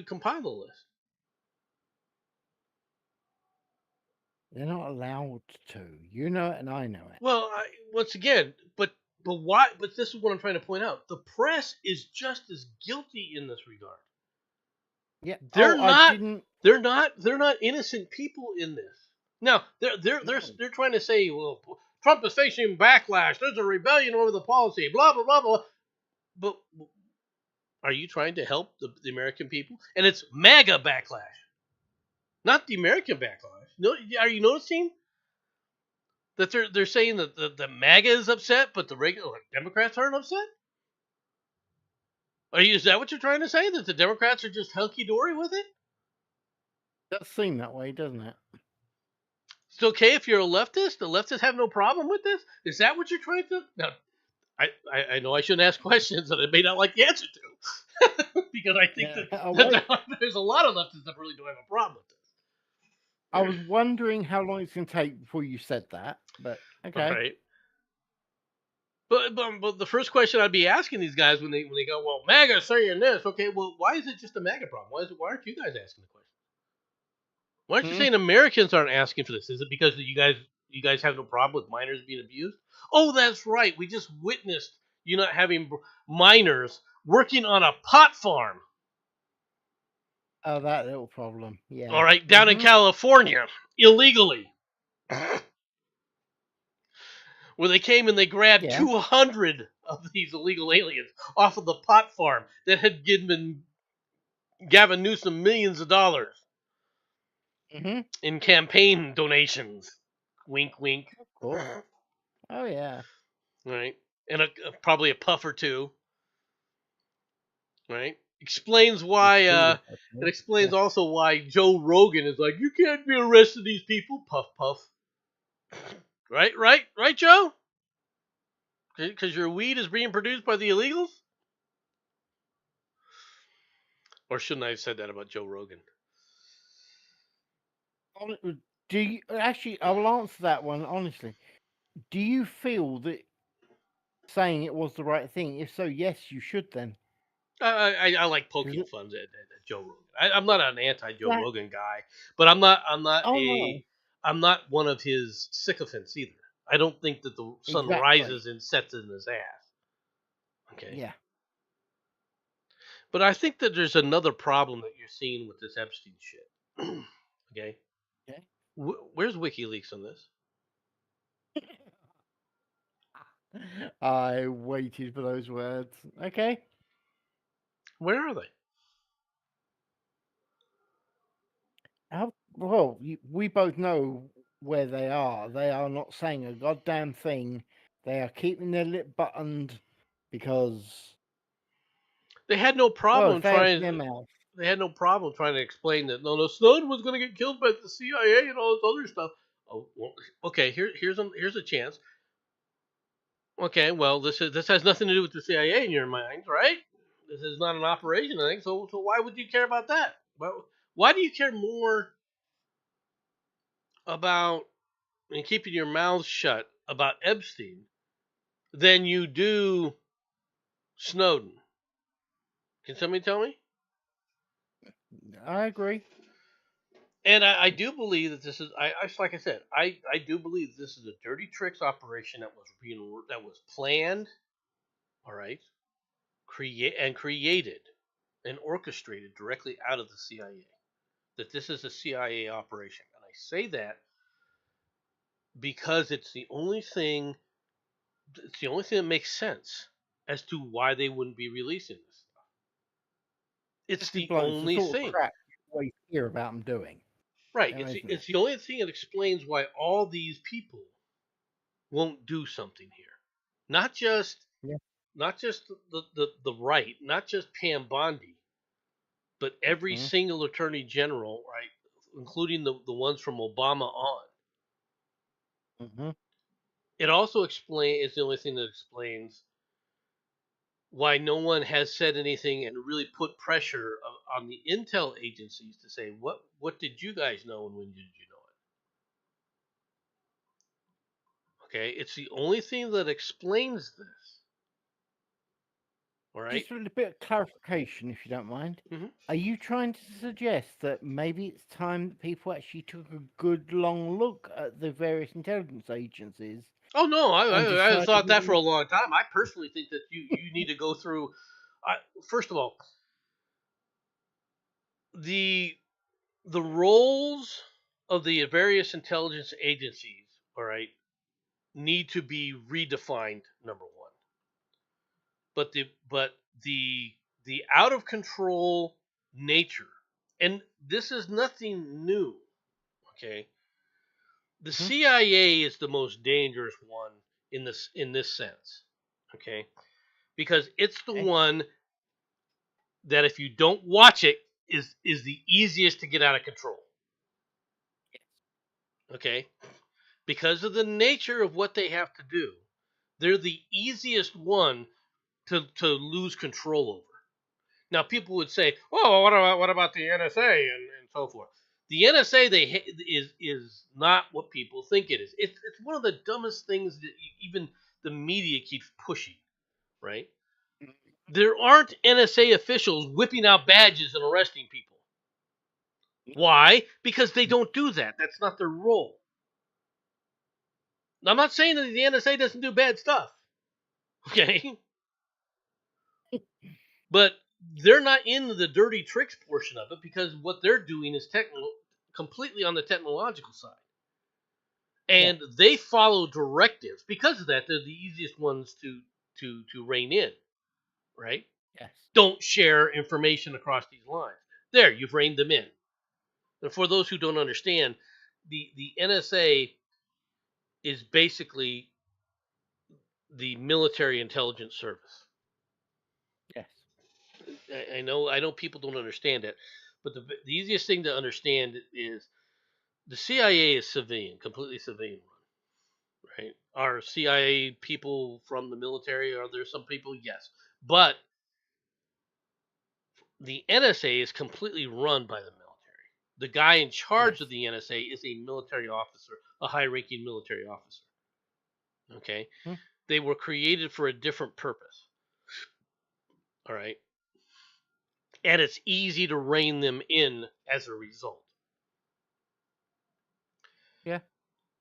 S1: compiled the list?
S2: They're not allowed to. You know it, and I know it.
S1: Well, once again, but why? But this is what I'm trying to point out. The press is just as guilty in this regard.
S2: Yeah.
S1: They're
S2: Oh, I
S1: not.
S2: didn't.
S1: They're not innocent people in this. Now
S2: No.
S1: they're trying to say, well, Trump is facing backlash. There's a rebellion over the policy. Blah blah blah blah. But Are you trying to help the American people? And it's MAGA backlash, not the American backlash. No, are you noticing that they're saying that the MAGA is upset, but the regular Democrats aren't upset? Is that what you're trying to say? That the Democrats are just hunky dory with it?
S2: It does seem that way, doesn't it?
S1: It's okay if you're a leftist. The leftists have no problem with this. Is that what you're trying to? Now, I know I shouldn't ask questions that I may not like the answer to, because I think that there's a lot of leftists that really don't have a problem with this.
S2: I was wondering how long it's going to take before you said that, but okay.
S1: All right. But the first question I'd be asking these guys when they go, well, MAGA saying this, okay, well, why is it just a MAGA problem? Why aren't you guys asking the question? Why aren't you saying Americans aren't asking for this? Is it because you guys have no problem with minors being abused? Oh, that's right. We just witnessed you not having minors working on a pot farm.
S2: Oh, that little problem. Yeah.
S1: All right, down in California, illegally. Where they came and they grabbed 200 of these illegal aliens off of the pot farm that had given Gavin Newsom millions of dollars in campaign donations. Wink, wink.
S2: Of course. Oh, yeah.
S1: Right. And probably a puff or two. Right. Explains why, it explains also why Joe Rogan is like, you can't be arresting these people. Puff, puff. Right, Joe? Because your weed is being produced by the illegals? Or shouldn't I have said that about Joe Rogan?
S2: Do you actually? I will answer that one honestly. Do you feel that saying it was the right thing? If so, yes, you should then.
S1: I like poking fun at Joe Rogan. I'm not an anti-Joe Rogan guy, but I'm not one of his sycophants either. I don't think that the sun rises and sets in his ass. Okay.
S2: Yeah.
S1: But I think that there's another problem that you're seeing with this Epstien shit. Okay.
S2: Okay.
S1: Where's WikiLeaks on this?
S2: I waited for those words. Okay.
S1: Where are they?
S2: Well, we both know where they are. They are not saying a goddamn thing. They are keeping their lip buttoned because
S1: they had no problem trying. They had no problem trying to explain that no, Snowden was going to get killed by the CIA and all this other stuff. Oh, well, okay. Here's a chance. Okay, well, this has nothing to do with the CIA in your minds, right? This is not an operation, I think. So why would you care about that? Well, why do you care more about keeping your mouth shut about Epstein than you do Snowden? Can somebody tell me?
S2: I agree.
S1: And I do believe that this is, like I said, I do believe this is a dirty tricks operation that was planned, all right, created and orchestrated directly out of the CIA. That this is a CIA operation, and I say that because it's the only thing that makes sense as to why they wouldn't be releasing this stuff. It's the only thing.
S2: Crap you hear about them doing.
S1: Right. It's the only thing that explains why all these people won't do something here. Not just the right, not just Pam Bondi, but every single attorney general, right, including the ones from Obama on. It also is the only thing that explains why no one has said anything and really put pressure on the intel agencies to say, what did you guys know and when did you know it? Okay, it's the only thing that explains this. All right.
S2: Just a bit of clarification, if you don't mind. Are you trying to suggest that maybe it's time that people actually took a good long look at the various intelligence agencies?
S1: Oh no, I thought that for a long time. I personally think that you need to go through. First of all, the roles of the various intelligence agencies, all right, need to be redefined. Number one, but the the out of control nature, and this is nothing new. Okay, the
S2: Mhm.
S1: CIA is the most dangerous one in this sense. Okay, because it's the
S2: Okay.
S1: one that if you don't watch it is the easiest to get out of control. Okay, because of the nature of what they have to do, they're the easiest one to lose control over. Now, people would say, "Oh, what about the NSA and so forth?" The NSA is not what people think it is. It's one of the dumbest things that even the media keeps pushing. Right? There aren't NSA officials whipping out badges and arresting people. Why? Because they don't do that. That's not their role. I'm not saying that the NSA doesn't do bad stuff. Okay, but they're not in the dirty tricks portion of it because what they're doing is completely on the technological side,
S2: Yeah.
S1: and they follow directives. Because of that, they're the easiest ones to rein in. Right?
S2: Yes.
S1: Don't share information across these lines. There, you've reined them in. And for those who don't understand, the NSA is basically the military intelligence service.
S2: Yes.
S1: I know people don't understand it, but the easiest thing to understand is the CIA is civilian, completely civilian run, right? Are CIA people from the military? Are there some people? Yes, but the NSA is completely run by the military. The guy in charge
S2: Yes.
S1: of the NSA is a military officer, a high-ranking military officer. Okay,
S2: Hmm.
S1: they were created for a different purpose. All right, and it's easy to rein them in as a result
S2: Yeah.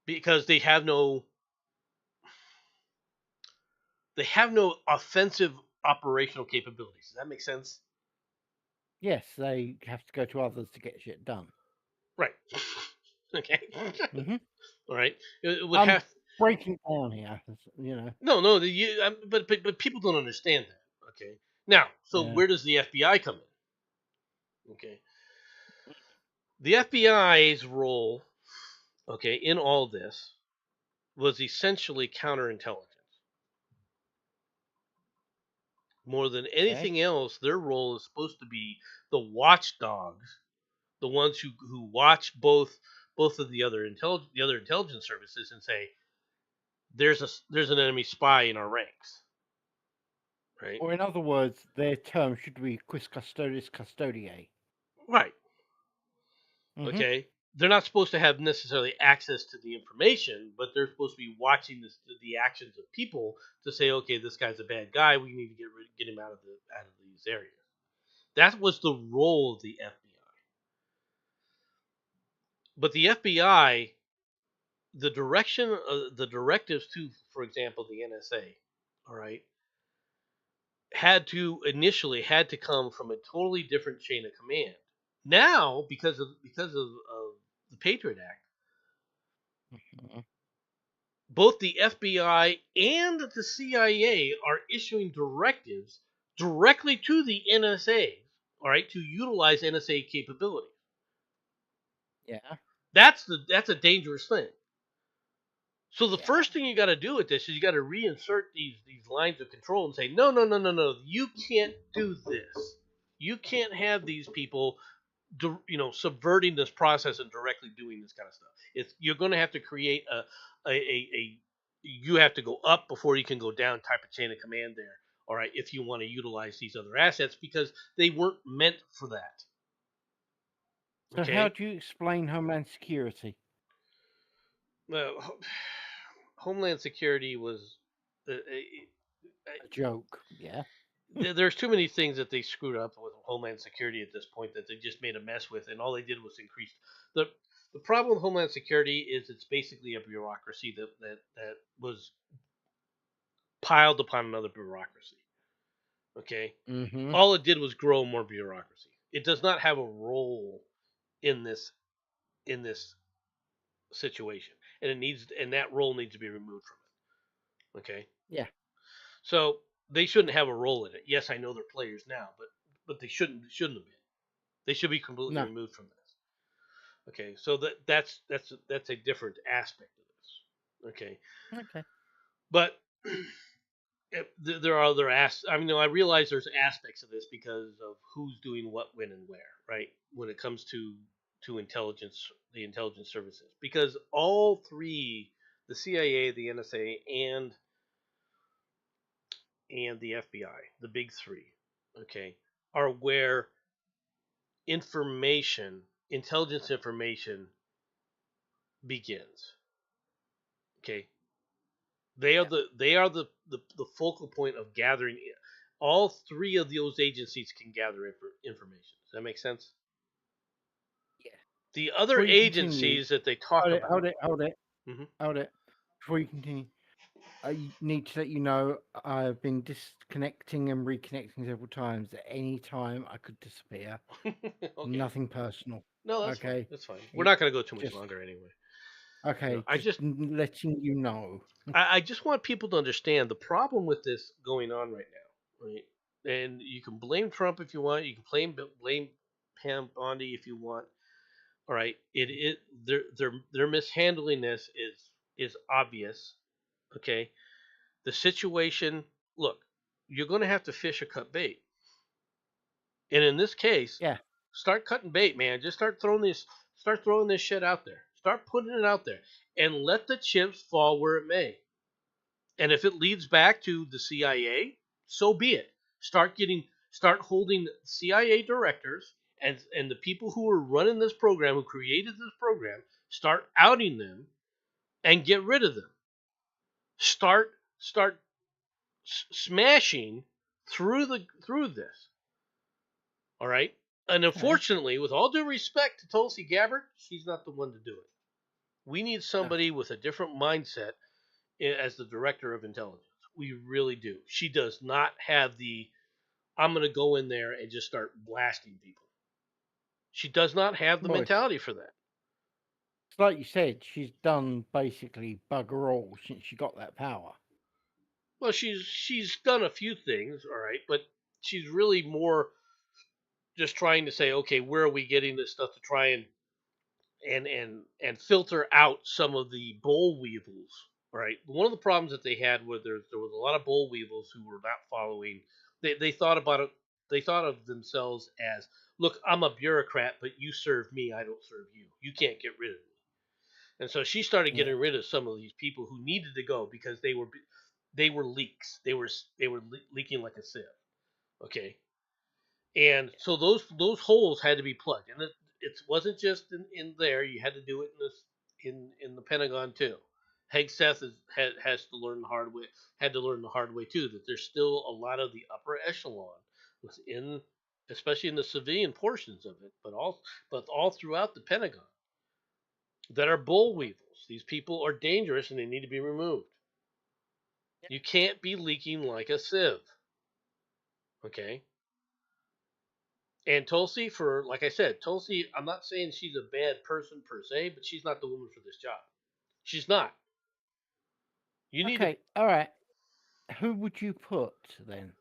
S1: because they have no offensive operational capabilities. Does that make sense?
S2: Yes. They have to go to others to get shit done.
S1: Right. Okay.
S2: Hmm.
S1: All right. It would
S2: I'm
S1: have
S2: breaking down here. You know.
S1: no. But people don't understand that. Okay. Now, so
S2: Yeah.
S1: where does the FBI come in? Okay. The FBI's role, okay, in all this was essentially counterintelligence. More than
S2: Okay.
S1: anything else, their role is supposed to be the watchdogs, the ones who watch both of the other intelligence services and say there's an enemy spy in our ranks, right?
S2: Or in other words, their term should be quis custodis custodiae.
S1: Right.
S2: Hmm.
S1: Okay. They're not supposed to have necessarily access to the information, but they're supposed to be watching the actions of people to say, okay, this guy's a bad guy. We need to get him out of these areas. That was the role of the FBI. But the FBI, the directives to, for example, the NSA, all right, had to come from a totally different chain of command. Now, because of the Patriot Act,
S2: Mhm.
S1: both the FBI and the CIA are issuing directives directly to the NSA, all right, to utilize NSA capabilities.
S2: Yeah.
S1: That's a dangerous thing. So the
S2: Yeah.
S1: first thing you got to do with this is you got to reinsert these lines of control and say, no, no, no, no, no, you can't do this. You can't have these people, subverting this process and directly doing this kind of stuff. You're going to have to create a you have to go up before you can go down type of chain of command there. All right, if you want to utilize these other assets because they weren't meant for that.
S2: So how
S1: Okay,
S2: do you explain Homeland Security?
S1: well, Homeland Security was.
S2: A joke. Yeah.
S1: There's too many things that they screwed up with Homeland Security at this point that they just made a mess with, and all they did was increase the the problem with Homeland Security is it's basically a bureaucracy that was piled upon another bureaucracy. Okay,
S2: Hmm.
S1: all it did was grow more bureaucracy. It does not have a role in this situation, and that role needs to be removed from it. Okay,
S2: Yeah.
S1: so they shouldn't have a role in it. Yes, I know they're players now, but they shouldn't have been. They should be completely
S2: No.
S1: removed from this. Okay, so that's a different aspect of this. Okay,
S2: Okay.
S1: but there are other I mean, I realize there's aspects of this because of who's doing what, when, and where, right? When it comes to intelligence, the intelligence services, because all three, the CIA, the NSA, and the FBI, the big three, okay, are where information, intelligence information begins. Okay, they are the focal point of gathering. All three of those agencies can gather information. Does that make sense?
S2: Yeah.
S1: The other
S2: Before you continue,
S1: agencies that they talk about.
S2: hold it,
S1: Mhm.
S2: hold it. Before you continue, I need to let you know I've been disconnecting and reconnecting several times. At any time, I could disappear.
S1: Okay.
S2: Nothing personal.
S1: No, that's fine.
S2: Okay.
S1: That's fine. We're
S2: It's
S1: not going to go too much
S2: just
S1: longer anyway.
S2: okay.
S1: I
S2: Just
S1: just
S2: letting you know.
S1: I just want people to understand the problem with this going on right now, right? And you can blame Trump if you want. You can blame Pam Bondi if you want. All right, their mishandling this is obvious. Okay, the situation. Look, you're going to have to fish or cut bait, and in this case,
S2: Yeah.
S1: start cutting bait, man. Just start throwing this shit out there. Start putting it out there, and let the chips fall where it may. And if it leads back to the CIA, so be it. Start holding CIA directors and the people who are running this program, who created this program, start outing them and get rid of them. Start smashing through this. All right? And
S2: Okay.
S1: unfortunately, with all due respect to Tulsi Gabbard, she's not the one to do it. We need
S2: No.
S1: somebody with a different mindset as the director of intelligence. We really do. She does not have the I'm going to go in there and just start blasting people. She does not have the
S2: Well,
S1: mentality for that.
S2: it's like you said, she's done basically bugger all since she got that power.
S1: Well, she's done a few things, all right, but she's really more just trying to say, okay, where are we getting this stuff to try and filter out some of the boll weevils. Right. One of the problems that they had was there was a lot of boll weevils who were not following. They thought about it. They thought of themselves as, look, I'm a bureaucrat, but you serve me. I don't serve you. You can't get rid of me. And so she started
S2: Yeah.
S1: getting rid of some of these people who needed to go because they were leaks. They were leaking like a sieve. Okay. And so those holes had to be plugged, and it wasn't just in there. You had to do it in the Pentagon too. Hegseth has to learn the hard way. Had to learn the hard way too. That there's still a lot of the upper echelon within, especially in the civilian portions of it, but all throughout the Pentagon that are bull weevils. These people are dangerous and they need to be removed. You can't be leaking like a sieve. Okay. And Tulsi, for like I said, Tulsi, I'm not saying she's a bad person per se, but she's not the woman for this job. She's not. You need to.
S2: Okay. All right. Who would you put then?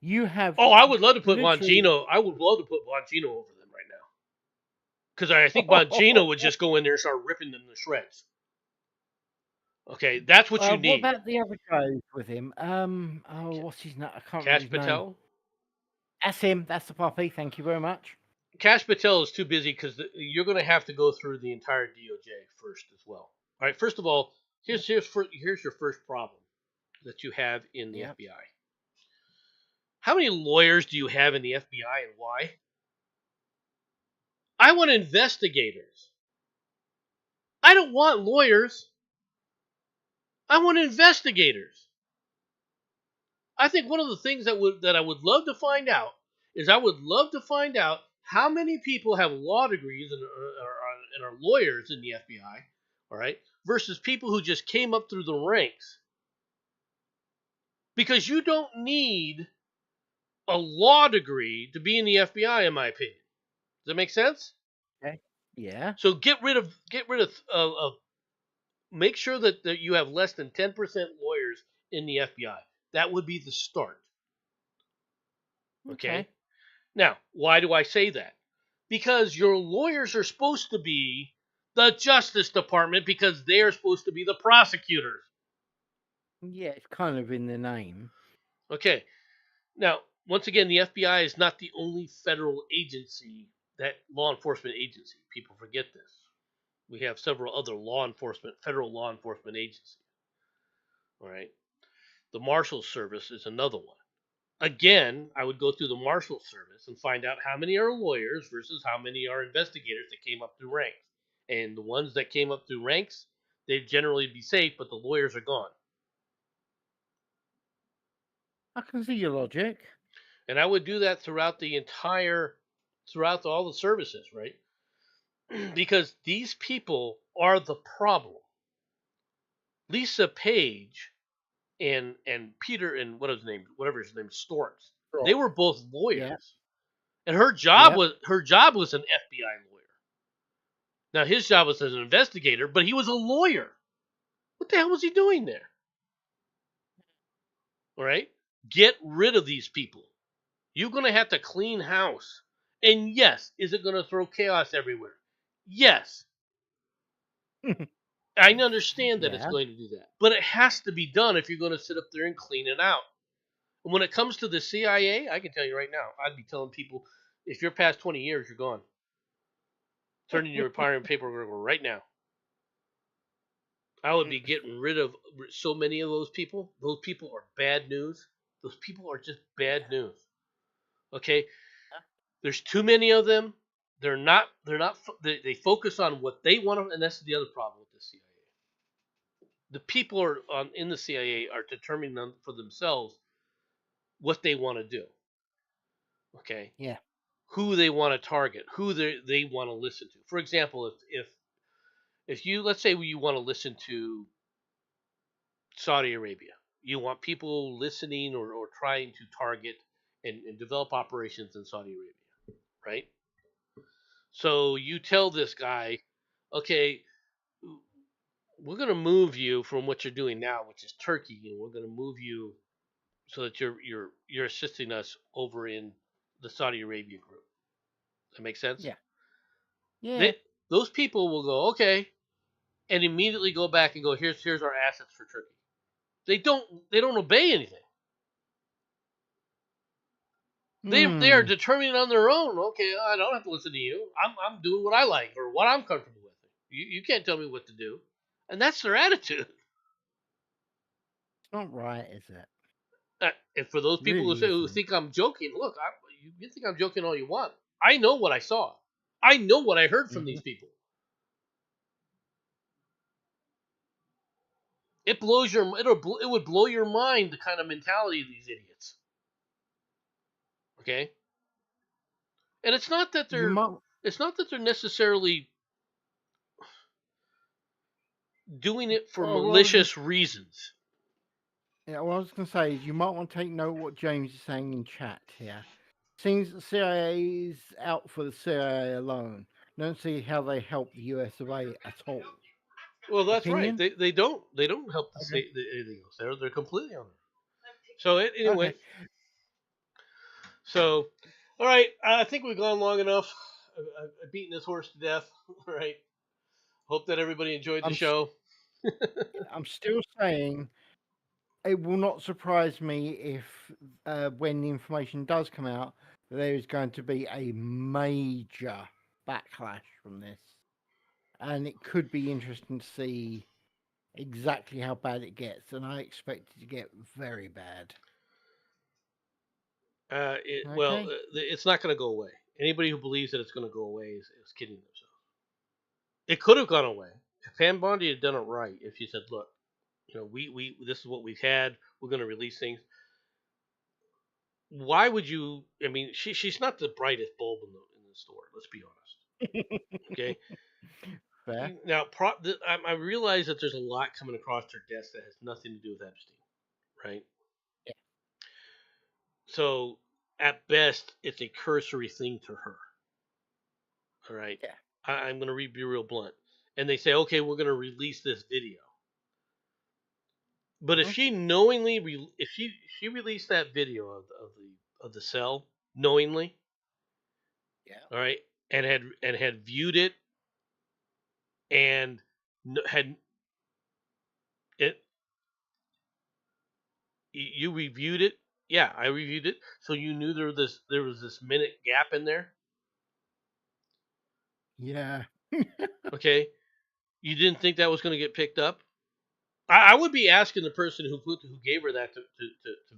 S2: You have
S1: Oh, I would love to put
S2: literally.
S1: Bongino. I would love to put Bongino over them right now because I think Bongino would just go in there and start ripping them to shreds. Okay, that's what you
S2: What
S1: need.
S2: about the other guys with him? Oh, what's his name? I can't remember
S1: Cash
S2: his name.
S1: Patel.
S2: That's him. That's the puppy. Thank you very much.
S1: Cash Patel is too busy because you're going to have to go through the entire DOJ first as well. All right. First of all, here's your first problem that you have in the
S2: Yeah.
S1: FBI. How many lawyers do you have in the FBI and why? I want investigators. I don't want lawyers. I want investigators. I think one of the things that I would love to find out is I would love to find out how many people have law degrees and are lawyers in the FBI, all right, versus people who just came up through the ranks. Because you don't need a law degree to be in the FBI, in my opinion. Does that make sense?
S2: Okay. Yeah.
S1: So get rid of make sure that you have less than 10% lawyers in the FBI. That would be the start.
S2: Okay.
S1: Okay. Now, why do I say that? Because your lawyers are supposed to be the Justice Department because they are supposed to be the prosecutors.
S2: Yeah, it's kind of in the name.
S1: Okay. Now, once again, the FBI is not the only federal agency, that law enforcement agency. People forget this. We have several other federal law enforcement agencies. All right. The Marshal Service is another one. Again, I would go through the Marshal Service and find out how many are lawyers versus how many are investigators that came up through ranks. And the ones that came up through ranks, they'd generally be safe, but the lawyers are gone.
S2: I can see your logic.
S1: And I would do that throughout all the services, right? Because these people are the problem. Lisa Page and Peter and whatever his name, Storms. They were both lawyers,
S2: Yeah.
S1: and her job was an FBI lawyer. Now his job was as an investigator, but he was a lawyer. What the hell was he doing there? All right, get rid of these people. You're going to have to clean house. And yes, is it going to throw chaos everywhere? Yes. I understand that it's
S2: Yeah.
S1: going to do that. But it has to be done if you're going to sit up there and clean it out. And when it comes to the CIA, I can tell you right now, I'd be telling people, if you're past 20 years, you're gone. Turn in your retirement paperwork right now. I would be getting rid of so many of those people. Those people are bad news. Those people are just bad news. Okay? There's too many of them. They focus on what they want to, and that's the other problem with the CIA. The people in the CIA are determining for themselves what they want to do. Okay?
S2: Yeah.
S1: Who they want to target, who they want to listen to. For example, if you, let's say you want to listen to Saudi Arabia, you want people listening or trying to target and develop operations in Saudi Arabia, right? So you tell this guy, okay, we're going to move you from what you're doing now, which is Turkey, and we're going to move you so that you're assisting us over in the Saudi Arabia group. That makes sense?
S2: Yeah. Yeah.
S1: They, those people will go, okay, and immediately go back and go, here's our assets for Turkey. They don't obey anything. They are determining on their own. Okay, I don't have to listen to you. I'm doing what I like or what I'm comfortable with. You can't tell me what to do, and that's their attitude.
S2: It's not right, is it?
S1: And for those people
S2: Really
S1: who
S2: isn't.
S1: think I'm joking, look, you think I'm joking all you want. I know what I saw. I know what I heard from these people. It would blow your mind, the kind of mentality of these idiots. Okay, and it's not that
S2: You might.
S1: they're necessarily doing it for
S2: Well, what I was gonna,
S1: malicious reasons.
S2: yeah, what I was going to say is you might want to take note what James is saying in chat here. Seems the CIA is out for the CIA alone. Don't see how they help the US of A at all.
S1: Well, that's right.
S2: Opinion?
S1: They don't help to
S2: Okay.
S1: say anything else. They're completely on it. So anyway,
S2: Okay.
S1: so all right. I think we've gone long enough. I've beaten this horse to death. All right. Hope that everybody enjoyed the
S2: I'm
S1: show.
S2: I'm still saying it will not surprise me if when the information does come out, there is going to be a major backlash from this, and it could be interesting to see exactly how bad it gets, and I expect it to get very bad.
S1: Well,
S2: Okay.
S1: it's not going to go away. Anybody who believes that it's going to go away is kidding themselves. It could have gone away if Pam Bondi had done it right. If she said, "Look, we this is what we've had. We're going to release things." Why would you? I mean, she's not the brightest bulb in the store. Let's be honest. Okay.
S2: Fair.
S1: Now, I realize that there's a lot coming across her desk that has nothing to do with Epstein, right?
S2: Yeah.
S1: So, at best, it's a cursory thing to her. All right.
S2: Yeah.
S1: I'm going to be real blunt. And they say, okay, we're going to release this video. But if
S2: Mhm.
S1: she knowingly, if she released that video of the cell knowingly,
S2: Yeah.
S1: all right, and had viewed it and had it, you reviewed it. Yeah, I reviewed it. So you knew there was this minute gap in there.
S2: Yeah.
S1: Okay, you didn't think that was going to get picked up. I would be asking the person who gave her that to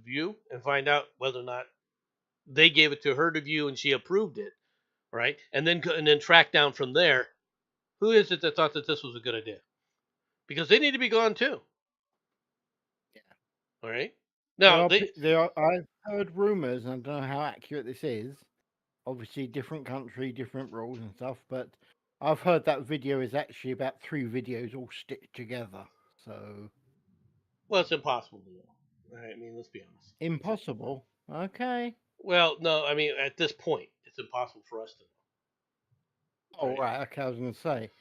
S1: view and find out whether or not they gave it to her to view and she approved it, right? And then track down from there who is it that thought that this was a good idea, because they need to be gone too.
S2: Yeah.
S1: All right. Now they
S2: There are. I've heard rumors, and I don't know how accurate this is. Obviously, different country, different rules and stuff. But I've heard that video is actually about 3 videos all stitched together. So
S1: well, it's impossible to know. All right. I mean, let's be honest.
S2: impossible. Okay.
S1: Well, no, I mean at this point, it's impossible for us to know. All
S2: Oh
S1: right.
S2: right. Okay. I was going to say.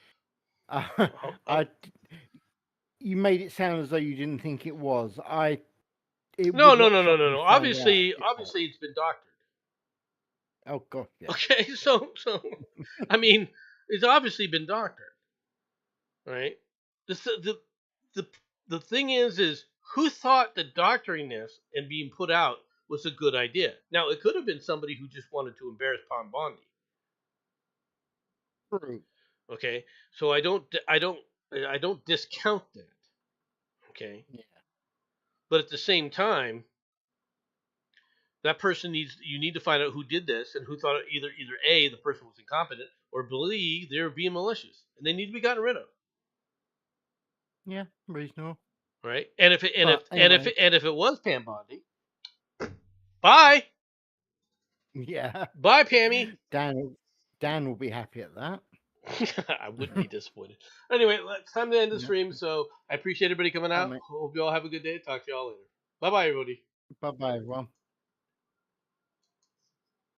S1: Oh, oh.
S2: I. You made it sound as though you didn't think it was. It
S1: No,
S2: would
S1: no,
S2: not
S1: no, no,
S2: shock
S1: no,
S2: me
S1: no.
S2: to find out
S1: Obviously,
S2: it was.
S1: obviously, it's been doctored.
S2: Oh god, yeah.
S1: Okay, so I mean, it's obviously been doctored, right? The the the thing is who thought that doctoring this and being put out was a good idea? Now, it could have been somebody who just wanted to embarrass Pom Bondi.
S2: True.
S1: Okay, so I don't discount that. Okay,
S2: Yeah.
S1: but at the same time, that person you need to find out who did this and who thought either A, the person was incompetent, or B, they're being malicious and they need to be gotten rid of.
S2: Yeah, reasonable.
S1: Right? And if it
S2: But anyway,
S1: and if it was Pam Bondi, bye.
S2: yeah.
S1: Bye, Pammy.
S2: Dan will be happy at that.
S1: I wouldn't be disappointed. Anyway, it's time to end the
S2: Yeah.
S1: stream. So I appreciate everybody coming
S2: Bye,
S1: out.
S2: mate.
S1: Hope you all have a good day. Talk to you all later. Bye bye, everybody.
S2: Bye bye, everyone.